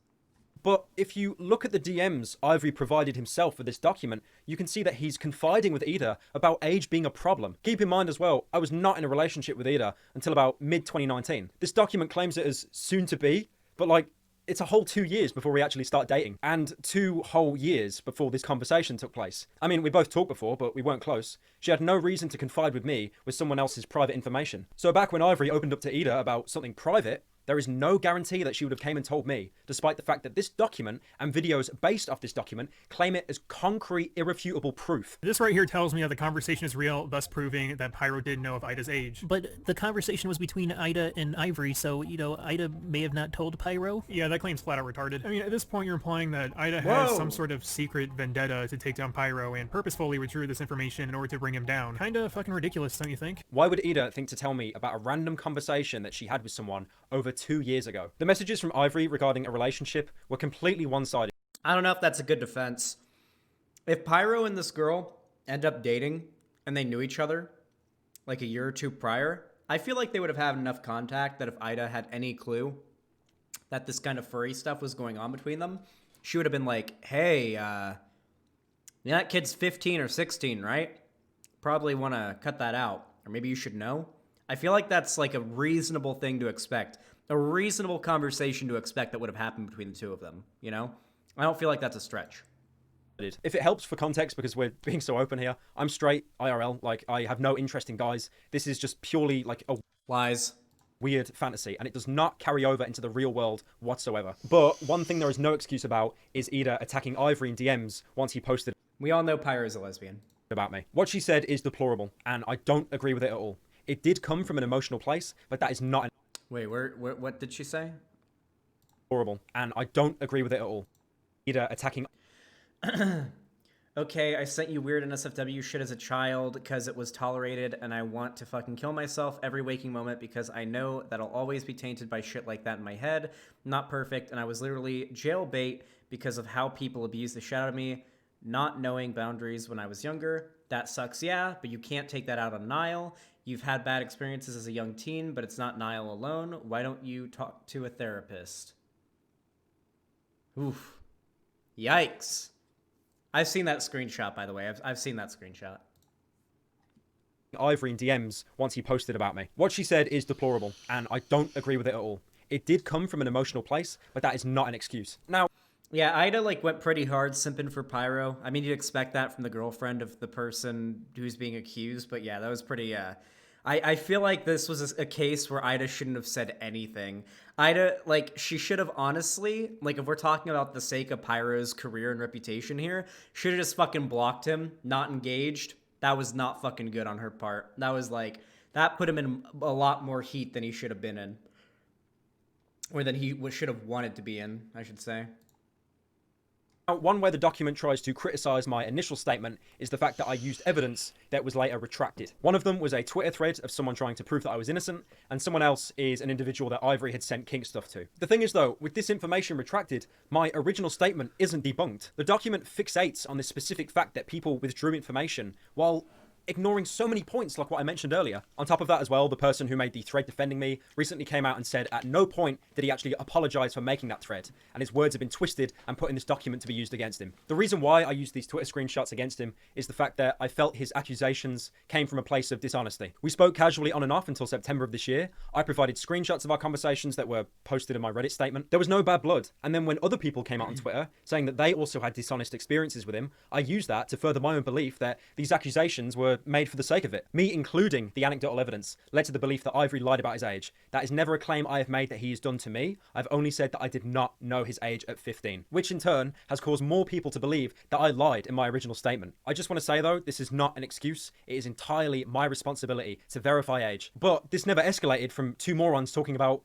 But if you look at the DMs Ivory provided himself for this document, you can see that he's confiding with Ida about age being a problem. Keep in mind as well, I was not in a relationship with Ida until about mid-2019. This document claims it as soon to be, but like, it's a whole 2 years before we actually start dating, and 2 whole years before this conversation took place. I mean, we both talked before, but we weren't close. She had no reason to confide with me with someone else's private information. So back when Ivory opened up to Ida about something private, there is no guarantee that she would have came and told me, despite the fact that this document and videos based off this document claim it as concrete, irrefutable proof. This right here tells me that the conversation is real, thus proving that Pyro did know of Ida's age. But the conversation was between Ida and Ivory, so, you know, Ida may have not told Pyro. Yeah, that claim's flat out retarded. I mean, at this point you're implying that Ida has some sort of secret vendetta to take down Pyro and purposefully withdrew this information in order to bring him down. Kinda fucking ridiculous, don't you think? Why would Ida think to tell me about a random conversation that she had with someone over 2 years ago? The messages from Ivory regarding a relationship were completely one-sided. I don't know if that's a good defense. If Pyro and this girl end up dating and they knew each other like a year or two prior, I feel like they would have had enough contact that if Ida had any clue that this kind of furry stuff was going on between them, she would have been like, hey, that kid's 15 or 16, right? Probably want to cut that out. Or maybe you should know. I feel like that's like a reasonable thing to expect. A reasonable conversation to expect that would have happened between the two of them, you know? I don't feel like that's a stretch. If it helps for context, because we're being so open here, I'm straight, IRL, like, I have no interest in guys. This is just purely, like, a lies, weird fantasy, and it does not carry over into the real world whatsoever. But one thing there is no excuse about is Ida attacking Ivory in DMs once he posted... We all know Pyro is a lesbian. ...about me. What she said is deplorable, and I don't agree with it at all. It did come from an emotional place, but that is not... Wait, what did she say? Horrible, and I don't agree with it at all. Ida attacking... Okay, I sent you weird NSFW shit as a child because it was tolerated, and I want to fucking kill myself every waking moment because I know that I'll always be tainted by shit like that in my head. Not perfect, and I was literally jailbait because of how people abuse the shit out of me, not knowing boundaries when I was younger. That sucks, yeah, but you can't take that out on Niall. You've had bad experiences as a young teen, but it's not Niall alone. Why don't you talk to a therapist? Oof. Yikes. I've seen that screenshot, by the way. I've seen that screenshot. Ivory in DMs once he posted about me. What she said is deplorable, and I don't agree with it at all. It did come from an emotional place, but that is not an excuse. Now... Yeah, Ida, like, went pretty hard simping for Pyro. I mean, you'd expect that from the girlfriend of the person who's being accused, but yeah, that was pretty, I feel like this was a case where Ida shouldn't have said anything. Ida, like, she should have honestly, like, if we're talking about the sake of Pyro's career and reputation here, should have just fucking blocked him, not engaged. That was not fucking good on her part. That was, like, that put him in a lot more heat than he should have been in. Or than he should have wanted to be in, I should say. One way the document tries to criticize my initial statement is the fact that I used evidence that was later retracted. One of them was a Twitter thread of someone trying to prove that I was innocent, and someone else is an individual that Ivory had sent kink stuff to. The thing is though, with this information retracted, my original statement isn't debunked. The document fixates on this specific fact that people withdrew information, while ignoring so many points like what I mentioned earlier. On top of that as well, the person who made the thread defending me recently came out and said at no point did he actually apologize for making that thread, and his words have been twisted and put in this document to be used against him. The reason why I used these Twitter screenshots against him is the fact that I felt his accusations came from a place of dishonesty. We spoke casually on and off until September of this year. I provided screenshots of our conversations that were posted in my Reddit statement. There was no bad blood. And then when other people came out on Twitter saying that they also had dishonest experiences with him, I used that to further my own belief that these accusations were made for the sake of it. Me including the anecdotal evidence led to the belief that Ivory lied about his age. That is never a claim I have made that he has done to me. I've only said that I did not know his age at 15, which in turn has caused more people to believe that I lied in my original statement. I just want to say though, this is not an excuse. It is entirely my responsibility to verify age. But this never escalated from two morons talking about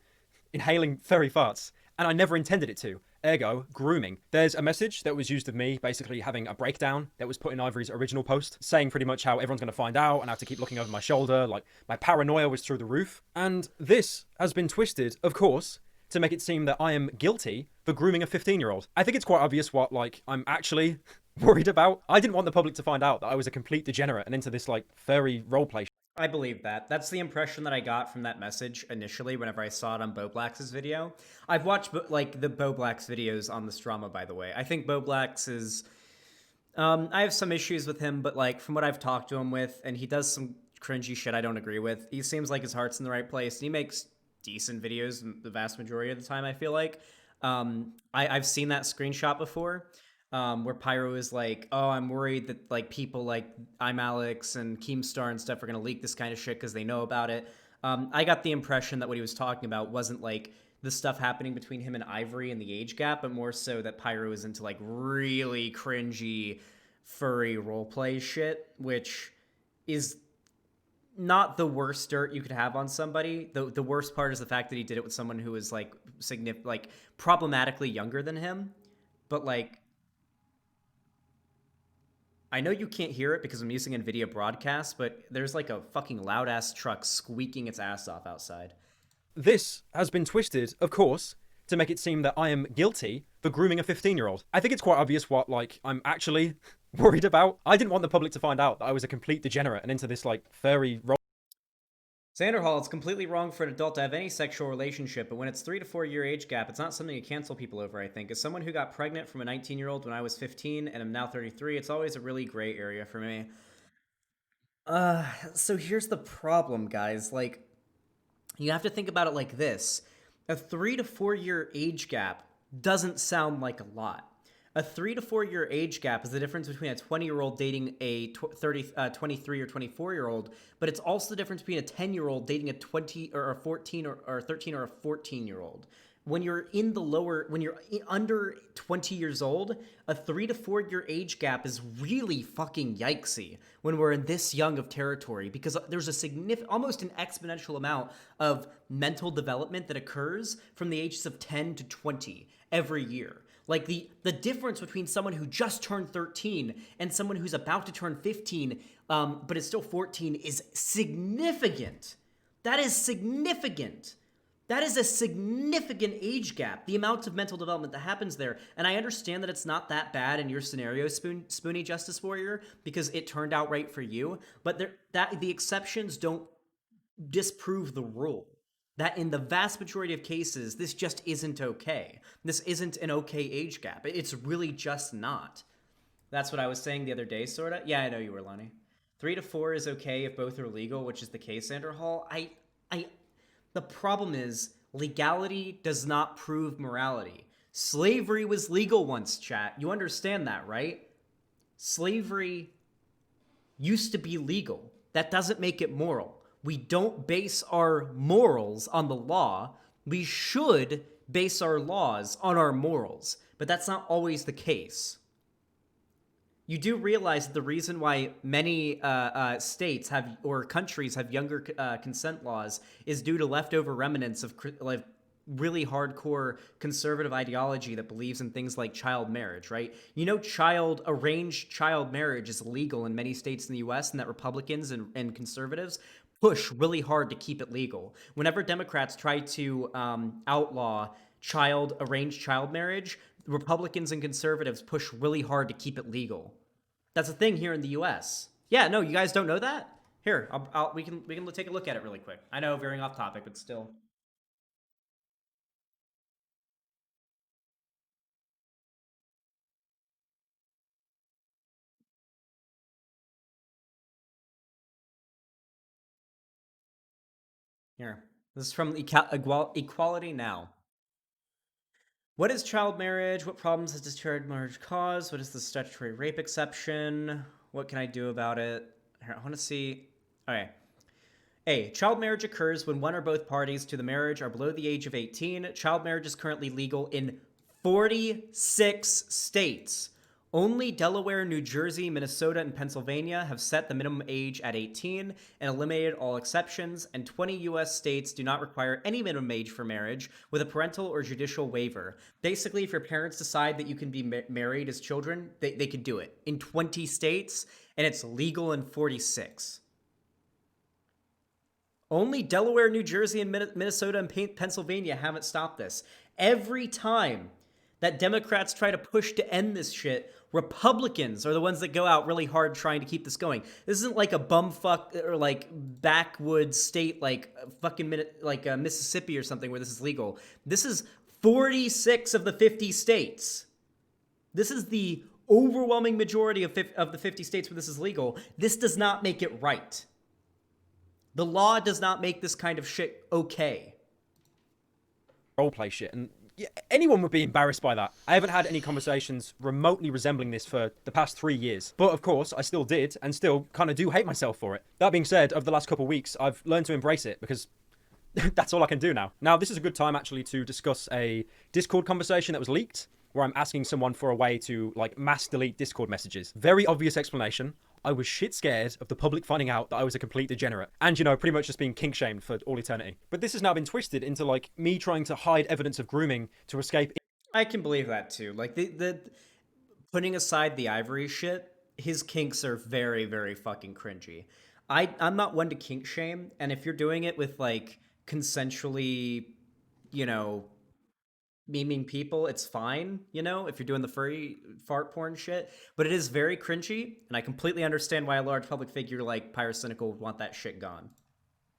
inhaling furry farts, and I never intended it to. Ergo, grooming. There's a message that was used of me basically having a breakdown that was put in Ivory's original post, saying pretty much how everyone's going to find out and I have to keep looking over my shoulder, like my paranoia was through the roof. And this has been twisted, of course, to make it seem that I am guilty for grooming a 15-year-old. I think it's quite obvious what, like, I'm actually worried about. I didn't want the public to find out that I was a complete degenerate and into this, like, furry roleplay. I believe that. That's the impression that I got from that message initially whenever I saw it on Boblax's video. I've watched, like, the Boblax videos on this drama, by the way. I think Boblax is... I have some issues with him, but, like, from what I've talked to him with, and he does some cringy shit I don't agree with, he seems like his heart's in the right place, and he makes decent videos the vast majority of the time, I feel like. I've seen that screenshot before. Where Pyro is like, oh, I'm worried that like people like I'm Alex and Keemstar and stuff are going to leak this kind of shit because they know about it. I got the impression that what he was talking about wasn't like the stuff happening between him and Ivory and the age gap, but more so that Pyro is into like really cringy, furry roleplay shit, which is not the worst dirt you could have on somebody. The worst part is the fact that he did it with someone who is like problematically younger than him, but like, I know you can't hear it because I'm using NVIDIA broadcast, but there's like a fucking loud-ass truck squeaking its ass off outside. This has been twisted, of course, to make it seem that I am guilty for grooming a 15-year-old. I think it's quite obvious what, like, I'm actually worried about. I didn't want the public to find out that I was a complete degenerate and into this, like, furry role. Sanderhall, it's completely wrong for an adult to have any sexual relationship, but when it's 3 to 4 year age gap, it's not something to cancel people over, I think. As someone who got pregnant from a 19-year-old when I was 15 and am now 33, it's always a really gray area for me. So here's the problem, guys. Like, you have to think about it like this. A 3 to 4 year age gap doesn't sound like a lot. A 3 to 4 year age gap is the difference between a 20-year-old dating a 23 or 24-year-old, but it's also the difference between a 10-year-old dating a 20 or a 14 or 13 or a 14-year-old. When you're under 20 years old, a 3 to 4 year age gap is really fucking yikesy when we're in this young of territory, because there's a significant, almost an exponential amount of mental development that occurs from the ages of 10 to 20 every year. Like, the difference between someone who just turned 13 and someone who's about to turn 15, but is still 14, is significant. That is significant. That is a significant age gap, the amount of mental development that happens there. And I understand that it's not that bad in your scenario, Spoony Justice Warrior, because it turned out right for you, but the exceptions don't disprove the rule. That in the vast majority of cases, this just isn't okay. This isn't an okay age gap. It's really just not. That's what I was saying the other day, sorta. Yeah, I know you were, Lonnie. 3 to 4 is okay if both are legal, which is the case, Sanderhall. The problem is, legality does not prove morality. Slavery was legal once, chat. You understand that, right? Slavery used to be legal. That doesn't make it moral. We don't base our morals on the law. We should base our laws on our morals, but that's not always the case. You do realize that the reason why many states have, or countries have younger consent laws is due to leftover remnants of like really hardcore conservative ideology that believes in things like child marriage, right? You know, arranged child marriage is illegal in many states in the US, and that Republicans and conservatives push really hard to keep it legal. Whenever Democrats try to outlaw arranged child marriage, Republicans and conservatives push really hard to keep it legal. That's a thing here in the US. Yeah, no, you guys don't know that? Here, we can take a look at it really quick. I know, veering off topic, but still. Here, this is from Equality Now. What is child marriage? What problems has discharged marriage cause? What is the statutory rape exception? What can I do about it? Here, I want to see. Okay. A. Child marriage occurs when one or both parties to the marriage are below the age of 18. Child marriage is currently legal in 46 states. Only Delaware, New Jersey, Minnesota, and Pennsylvania have set the minimum age at 18 and eliminated all exceptions, and 20 U.S. states do not require any minimum age for marriage with a parental or judicial waiver. Basically, if your parents decide that you can be married as children, they can do it in 20 states, and it's legal in 46. Only Delaware, New Jersey, and Minnesota and Pennsylvania haven't stopped this. Every time that Democrats try to push to end this shit, Republicans are the ones that go out really hard trying to keep this going. This isn't like a bumfuck or like backwoods state like fucking Mississippi or something where this is legal. This is 46 of the 50 states. This is the overwhelming majority of the 50 states where this is legal. This does not make it right. The law does not make this kind of shit okay. Roleplay shit, and yeah, anyone would be embarrassed by that. I haven't had any conversations remotely resembling this for the past 3 years. But of course, I still did, and still kind of do hate myself for it. That being said, over the last couple of weeks, I've learned to embrace it because that's all I can do now. Now, this is a good time actually to discuss a Discord conversation that was leaked, where I'm asking someone for a way to like mass delete Discord messages. Very obvious explanation. I was shit scared of the public finding out that I was a complete degenerate. And, you know, pretty much just being kink shamed for all eternity. But this has now been twisted into, like, me trying to hide evidence of grooming to escape. I can believe that, too. Like, the putting aside the Ivory shit, his kinks are very, very fucking cringy. I'm not one to kink shame, and if you're doing it with, like, consensually, you know, memeing people, it's fine, you know, if you're doing the furry fart porn shit, but it is very cringy, and I completely understand why a large public figure like Pyrocynical would want that shit gone.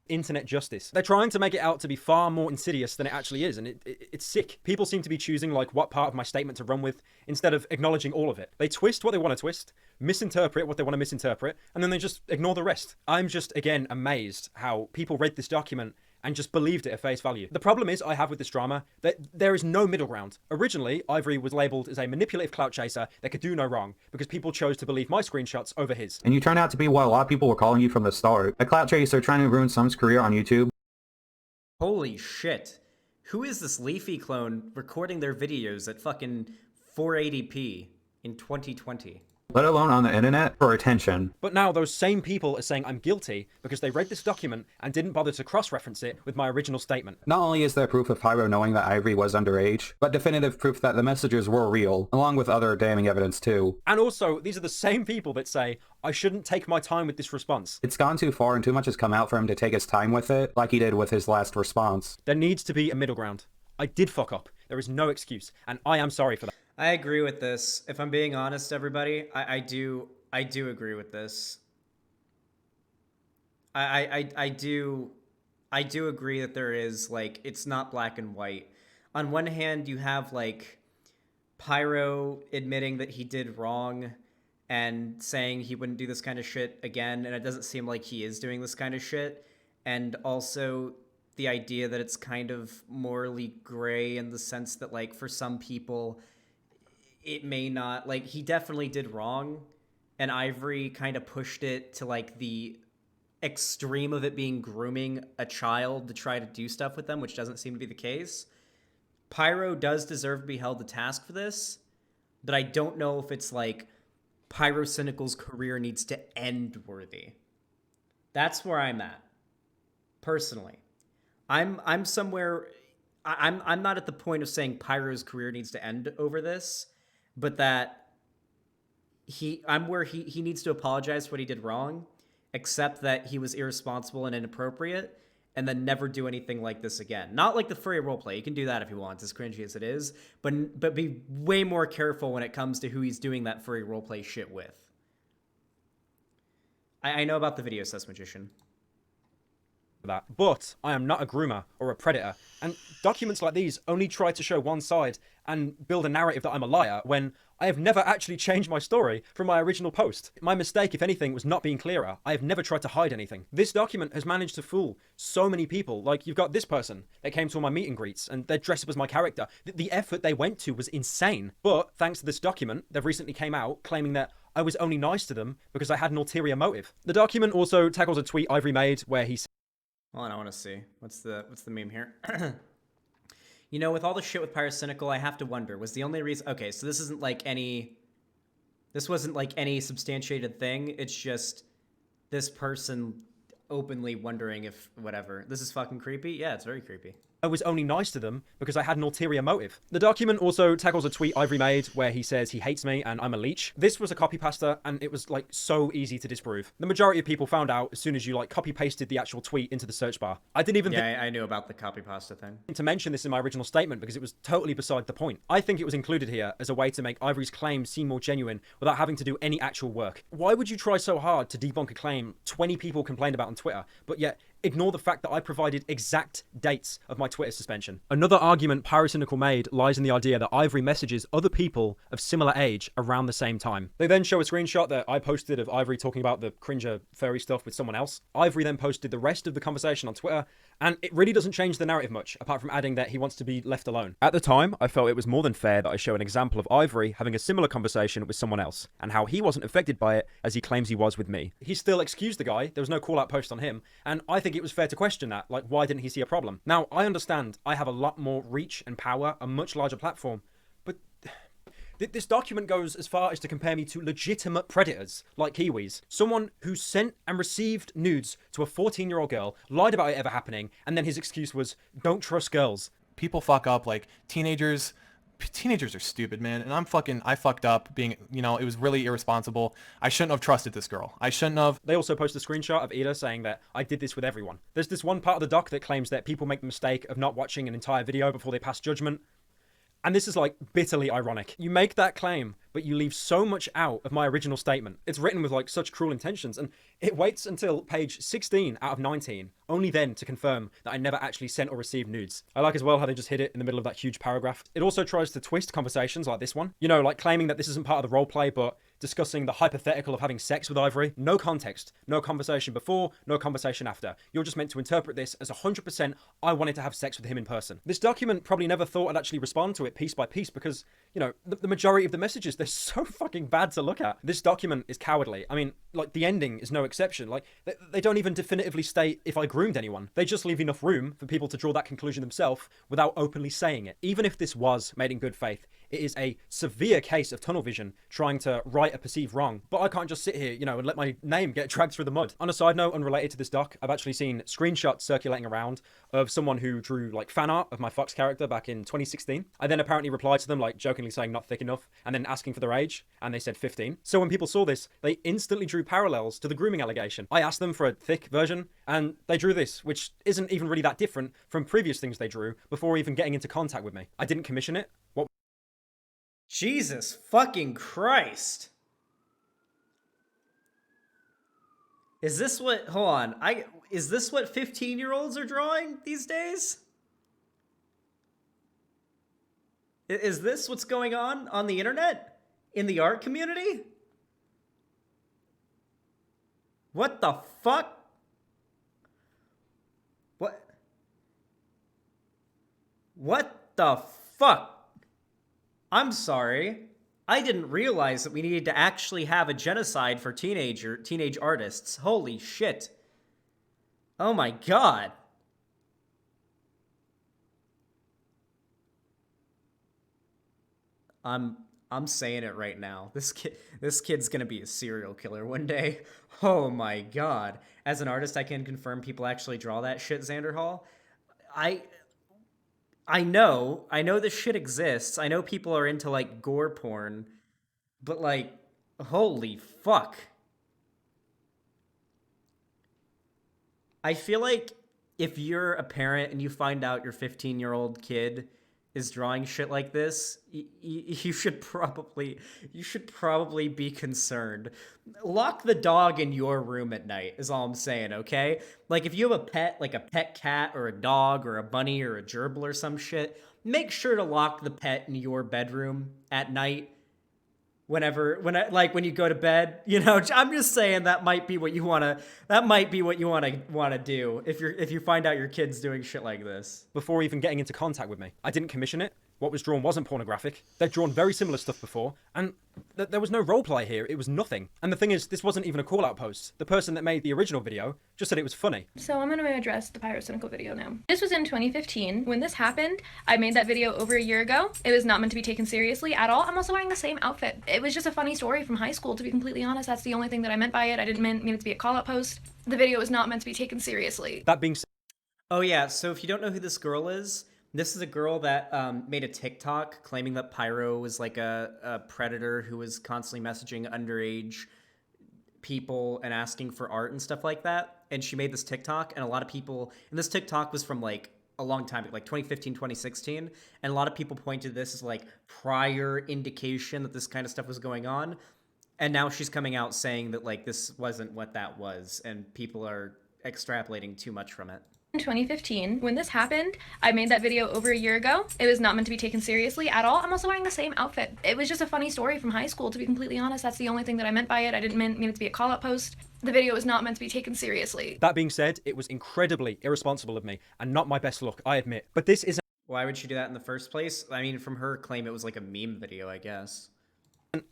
Internet justice. They're trying to make it out to be far more insidious than it actually is, and it's sick. People seem to be choosing like what part of my statement to run with instead of acknowledging all of it. They twist what they want to twist, misinterpret what they want to misinterpret, and then they just ignore the rest. I'm just, again, amazed how people read this document and just believed it at face value. The problem is I have with this drama that there is no middle ground. Originally, Ivory was labelled as a manipulative clout chaser that could do no wrong because people chose to believe my screenshots over his. And you turned out to be what a lot of people were calling you from the start. A clout chaser trying to ruin someone's career on YouTube. Holy shit. Who is this Leafy clone recording their videos at fucking 480p in 2020? Let alone on the internet, for attention. But now those same people are saying I'm guilty because they read this document and didn't bother to cross-reference it with my original statement. Not only is there proof of Pyro knowing that Ivory was underage, but definitive proof that the messages were real, along with other damning evidence too. And also, these are the same people that say I shouldn't take my time with this response. It's gone too far and too much has come out for him to take his time with it, like he did with his last response. There needs to be a middle ground. I did fuck up. There is no excuse, and I am sorry for that. I agree with this. If I'm being honest, everybody, I do agree with this. I do agree that there is, like, it's not black and white. On one hand, you have, like, Pyro admitting that he did wrong and saying he wouldn't do this kind of shit again, and it doesn't seem like he is doing this kind of shit. And also the idea that it's kind of morally gray in the sense that, like, for some people it may not, like, he definitely did wrong, and Ivory kind of pushed it to, like, the extreme of it being grooming a child to try to do stuff with them, which doesn't seem to be the case. Pyro does deserve to be held to task for this, but I don't know if it's, like, Pyrocynical's career needs to end worthy. That's where I'm at, personally. I'm somewhere, I'm not at the point of saying Pyro's career needs to end over this, but that I'm where he needs to apologize for what he did wrong, accept that he was irresponsible and inappropriate, and then never do anything like this again. Not like the furry roleplay. He can do that if he wants, as cringy as it is, but be way more careful when it comes to who he's doing that furry roleplay shit with. I know about the video sus magician. That. But I am not a groomer or a predator, and documents like these only try to show one side and build a narrative that I'm a liar when I have never actually changed my story from my original post. My mistake, if anything, was not being clearer. I have never tried to hide anything. This document has managed to fool so many people. Like, you've got this person that came to all my meet and greets and they're dressed up as my character. The effort they went to was insane. But thanks to this document, they've recently came out claiming that I was only nice to them because I had an ulterior motive. The document also tackles a tweet Ivory made where he said, Hold on, I want to see. What's the meme here? You know, with all the shit with Pyrocynical, I have to wonder, was the only reason... Okay, so this isn't like any... This wasn't like any substantiated thing. It's just this person openly wondering if whatever. This is fucking creepy? Yeah, it's very creepy. I was only nice to them because I had an ulterior motive. The document also tackles a tweet Ivory made where he says he hates me and I'm a leech. This was a copy pasta and it was like so easy to disprove. The majority of people found out as soon as you like copy pasted the actual tweet into the search bar. I didn't even I knew about the copy pasta thing. To mention this in my original statement because it was totally beside the point. I think it was included here as a way to make Ivory's claim seem more genuine without having to do any actual work. Why would you try so hard to debunk a claim 20 people complained about on Twitter, but yet ignore the fact that I provided exact dates of my Twitter suspension? Another argument Pyrocynical made lies in the idea that Ivory messages other people of similar age around the same time. They then show a screenshot that I posted of Ivory talking about the cringer furry stuff with someone else. Ivory then posted the rest of the conversation on Twitter, and it really doesn't change the narrative much, apart from adding that he wants to be left alone. At the time, I felt it was more than fair that I show an example of Ivory having a similar conversation with someone else, and how he wasn't affected by it as he claims he was with me. He still excused the guy, there was no call-out post on him, and I think it was fair to question that, like why didn't he see a problem? Now, I understand I have a lot more reach and power, a much larger platform, but this document goes as far as to compare me to legitimate predators like Kiwis. Someone who sent and received nudes to a 14-year-old girl, lied about it ever happening, and then his excuse was, don't trust girls. People fuck up, like teenagers are stupid, man, and I fucked up being, you know, it was really irresponsible. I shouldn't have trusted this girl. I shouldn't have. They also post a screenshot of Ida saying that I did this with everyone. There's this one part of the doc that claims that people make the mistake of not watching an entire video before they pass judgment. And this is like bitterly ironic. You make that claim, but you leave so much out of my original statement. It's written with like such cruel intentions, and it waits until page 16 out of 19, only then to confirm that I never actually sent or received nudes. I like as well how they just hid it in the middle of that huge paragraph. It also tries to twist conversations like this one. You know, like claiming that this isn't part of the roleplay, but discussing the hypothetical of having sex with Ivory. No context, no conversation before, no conversation after. You're just meant to interpret this as 100% I wanted to have sex with him in person. This document probably never thought I'd actually respond to it piece by piece because, you know, the majority of the messages, they're so fucking bad to look at. This document is cowardly. I mean, like the ending is no exception. Like they don't even definitively state if I groomed anyone. They just leave enough room for people to draw that conclusion themselves without openly saying it. Even if this was made in good faith, it is a severe case of tunnel vision trying to right a perceived wrong. But I can't just sit here, you know, and let my name get dragged through the mud. On a side note, unrelated to this doc, I've actually seen screenshots circulating around of someone who drew like fan art of my Fox character back in 2016. I then apparently replied to them like jokingly saying not thick enough and then asking for their age, and they said 15. So when people saw this, they instantly drew parallels to the grooming allegation. I asked them for a thick version and they drew this, which isn't even really that different from previous things they drew before even getting into contact with me. I didn't commission it. What? Jesus fucking Christ. Is this what, hold on, is this what 15-year-olds are drawing these days? Is this what's going on the internet? In the art community? What the fuck? What the fuck? I'm sorry. I didn't realize that we needed to actually have a genocide for teenage artists. Holy shit. Oh my god. I'm saying it right now. This kid's gonna be a serial killer one day. Oh my god. As an artist, I can confirm people actually draw that shit, Xander Hall. I know this shit exists. I know people are into, like, gore porn. But, like, holy fuck. I feel like if you're a parent and you find out your 15-year-old kid is drawing shit like this, you should probably be concerned. Lock the dog in your room at night is all I'm saying, okay? Like, if you have a pet, like a pet cat or a dog or a bunny or a gerbil or some shit, make sure to lock the pet in your bedroom at night. When you go to bed, you know, I'm just saying that might be what you want to do if you find out your kid's doing shit like this. Before even getting into contact with me, I didn't commission it. What was drawn wasn't pornographic. They'd drawn very similar stuff before, and there was no roleplay here. It was nothing. And the thing is, this wasn't even a call-out post. The person that made the original video just said it was funny. So I'm going to address the Pyrocynical video now. This was in 2015. When this happened, I made that video over a year ago. It was not meant to be taken seriously at all. I'm also wearing the same outfit. It was just a funny story from high school, to be completely honest. That's the only thing that I meant by it. I didn't mean it to be a call-out post. The video was not meant to be taken seriously. That being said... Oh yeah, so if you don't know who this girl is, this is a girl that made a TikTok claiming that Pyro was like a predator who was constantly messaging underage people and asking for art and stuff like that. And she made this TikTok, and a lot of people, and this TikTok was from like a long time, like 2015, 2016, and a lot of people pointed to this as like prior indication that this kind of stuff was going on. And now she's coming out saying that like this wasn't what that was, and people are extrapolating too much from it. In 2015, when this happened, I made that video over a year ago. It was not meant to be taken seriously at all. I'm also wearing the same outfit. It was just a funny story from high school, to be completely honest. That's the only thing that I meant by it. I didn't mean it to be a call-out post. The video was not meant to be taken seriously. That being said, it was incredibly irresponsible of me, and not my best look, I admit. But this isn't... Why would she do that in the first place? I mean, from her claim, it was like a meme video, I guess.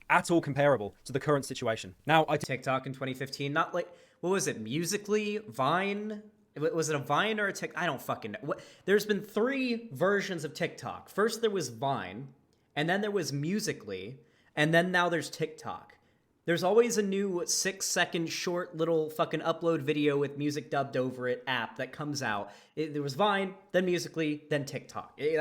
At all comparable to the current situation. Now, TikTok in 2015, not like... What was it? Musically? Vine? Was it a Vine or a TikTok? I don't fucking know. There's been 3 versions of TikTok. First there was Vine, and then there was Musically, and then now there's TikTok. There's always a new 6-second short little fucking upload video with music dubbed over it app that comes out. There was Vine, then Musically, then TikTok. It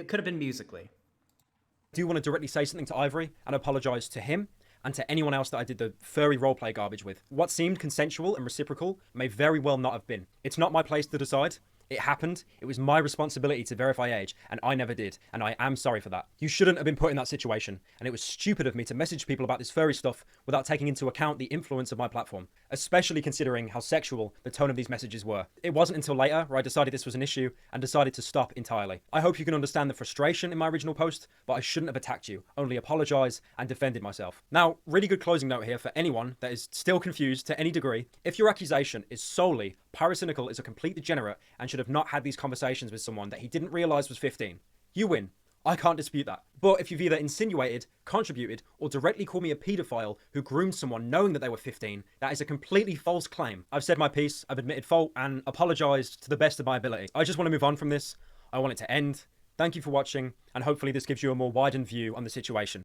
could have been Musically. I do want to directly say something to Ivory and apologize to him and to anyone else that I did the furry roleplay garbage with. What seemed consensual and reciprocal may very well not have been. It's not my place to decide. It happened. It was my responsibility to verify age, and I never did, and I am sorry for that. You shouldn't have been put in that situation, and it was stupid of me to message people about this furry stuff without taking into account the influence of my platform, especially considering how sexual the tone of these messages were. It wasn't until later where I decided this was an issue and decided to stop entirely. I hope you can understand the frustration in my original post, but I shouldn't have attacked you, only apologise and defended myself. Now, really good closing note here for anyone that is still confused to any degree. If your accusation is solely Pyrocynical is a complete degenerate and should have not had these conversations with someone that he didn't realise was 15, you win. I can't dispute that. But if you've either insinuated, contributed, or directly called me a paedophile who groomed someone knowing that they were 15, that is a completely false claim. I've said my piece, I've admitted fault, and apologised to the best of my ability. I just want to move on from this. I want it to end. Thank you for watching, and hopefully this gives you a more widened view on the situation.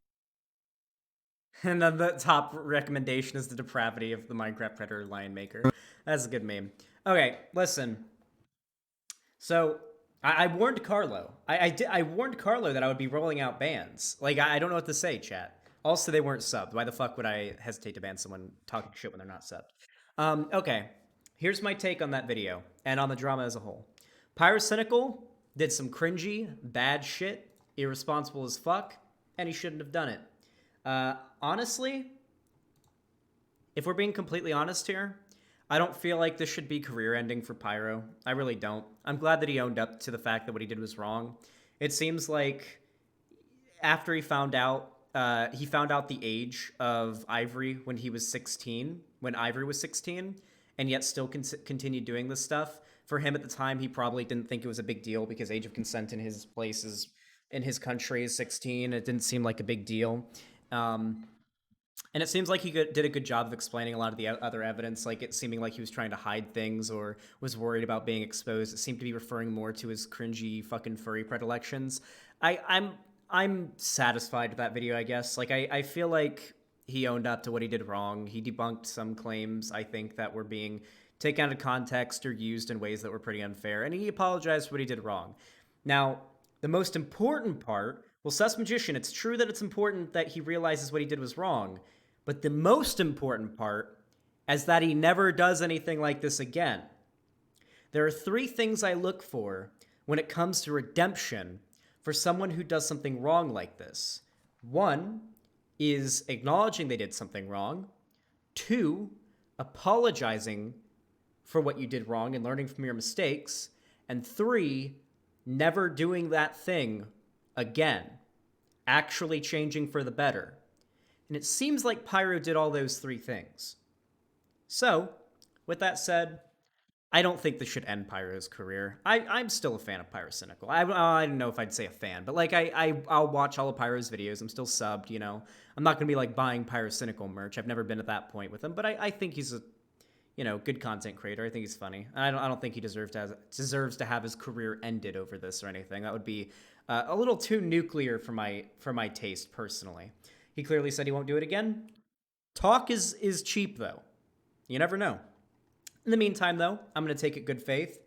And then the top recommendation is the depravity of the Minecraft Predator Lion Maker. That's a good meme. Okay, listen. So, I warned Carlo. I warned Carlo that I would be rolling out bans. Like, I don't know what to say, chat. Also, they weren't subbed. Why the fuck would I hesitate to ban someone talking shit when they're not subbed? Okay, here's my take on that video, and on the drama as a whole. Pyrocynical did some cringy, bad shit, irresponsible as fuck, and he shouldn't have done it. Honestly, if we're being completely honest here, I don't feel like this should be career-ending for Pyro. I really don't. I'm glad that he owned up to the fact that what he did was wrong. It seems like after he found out the age of Ivory when he was 16, when Ivory was 16, and yet still continued doing this stuff. For him at the time, he probably didn't think it was a big deal because age of consent in his places, in his country is 16. It didn't seem like a big deal. And it seems like he did a good job of explaining a lot of the other evidence, like it seeming like he was trying to hide things or was worried about being exposed. It seemed to be referring more to his cringy fucking furry predilections. I'm satisfied with that video, I guess. Like, I feel like he owned up to what he did wrong. He debunked some claims, I think, that were being taken out of context or used in ways that were pretty unfair, and he apologized for what he did wrong. Now, the most important part, well, Sus Magician, it's true that it's important that he realizes what he did was wrong, but the most important part is that he never does anything like this again. There are 3 things I look for when it comes to redemption for someone who does something wrong like this. One is acknowledging they did something wrong. Two, apologizing for what you did wrong and learning from your mistakes. And three, never doing that thing again. Actually changing for the better. And it seems like Pyro did all those three things. So, with that said, I don't think this should end Pyro's career. I'm still a fan of Pyrocynical. I don't know if I'd say a fan, but like I'll watch all of Pyro's videos. I'm still subbed, you know. I'm not gonna be like buying Pyrocynical merch. I've never been at that point with him, but I think he's a, you know, good content creator. I think he's funny. I don't think he deserves to have his career ended over this or anything. That would be a little too nuclear for my taste personally. He clearly said he won't do it again. Talk is cheap though. You never know. In the meantime, though, I'm going to take it good faith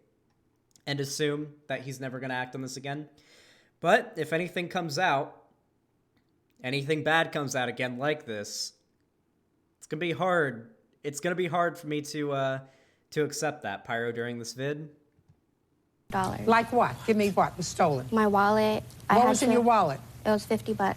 and assume that he's never going to act on this again. But if anything comes out, anything bad comes out again like this, it's going to be hard. It's going to be hard for me to accept that, Pyro, during this vid. Like what? Give me what was stolen. My wallet. What was in your wallet? It was $50.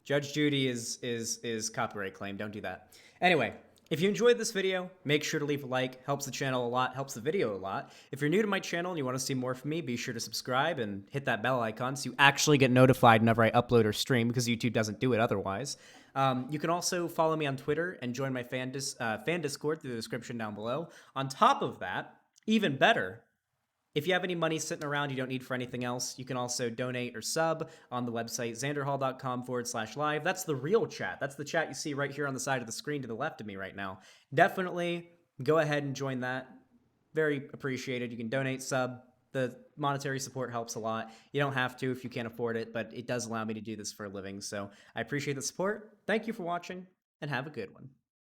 Judge Judy is copyright claim. Don't do that. Anyway. If you enjoyed this video, make sure to leave a like. Helps the channel a lot, helps the video a lot. If you're new to my channel and you want to see more from me, be sure to subscribe and hit that bell icon so you actually get notified whenever I upload or stream, because YouTube doesn't do it otherwise. You can also follow me on Twitter and join my fan Discord through the description down below. On top of that, even better, if you have any money sitting around you don't need for anything else, you can also donate or sub on the website xanderhall.com/live. That's the real chat. That's the chat you see right here on the side of the screen to the left of me right now. Definitely go ahead and join that. Very appreciated. You can donate, sub. The monetary support helps a lot. You don't have to if you can't afford it, but it does allow me to do this for a living. So I appreciate the support. Thank you for watching, and have a good one.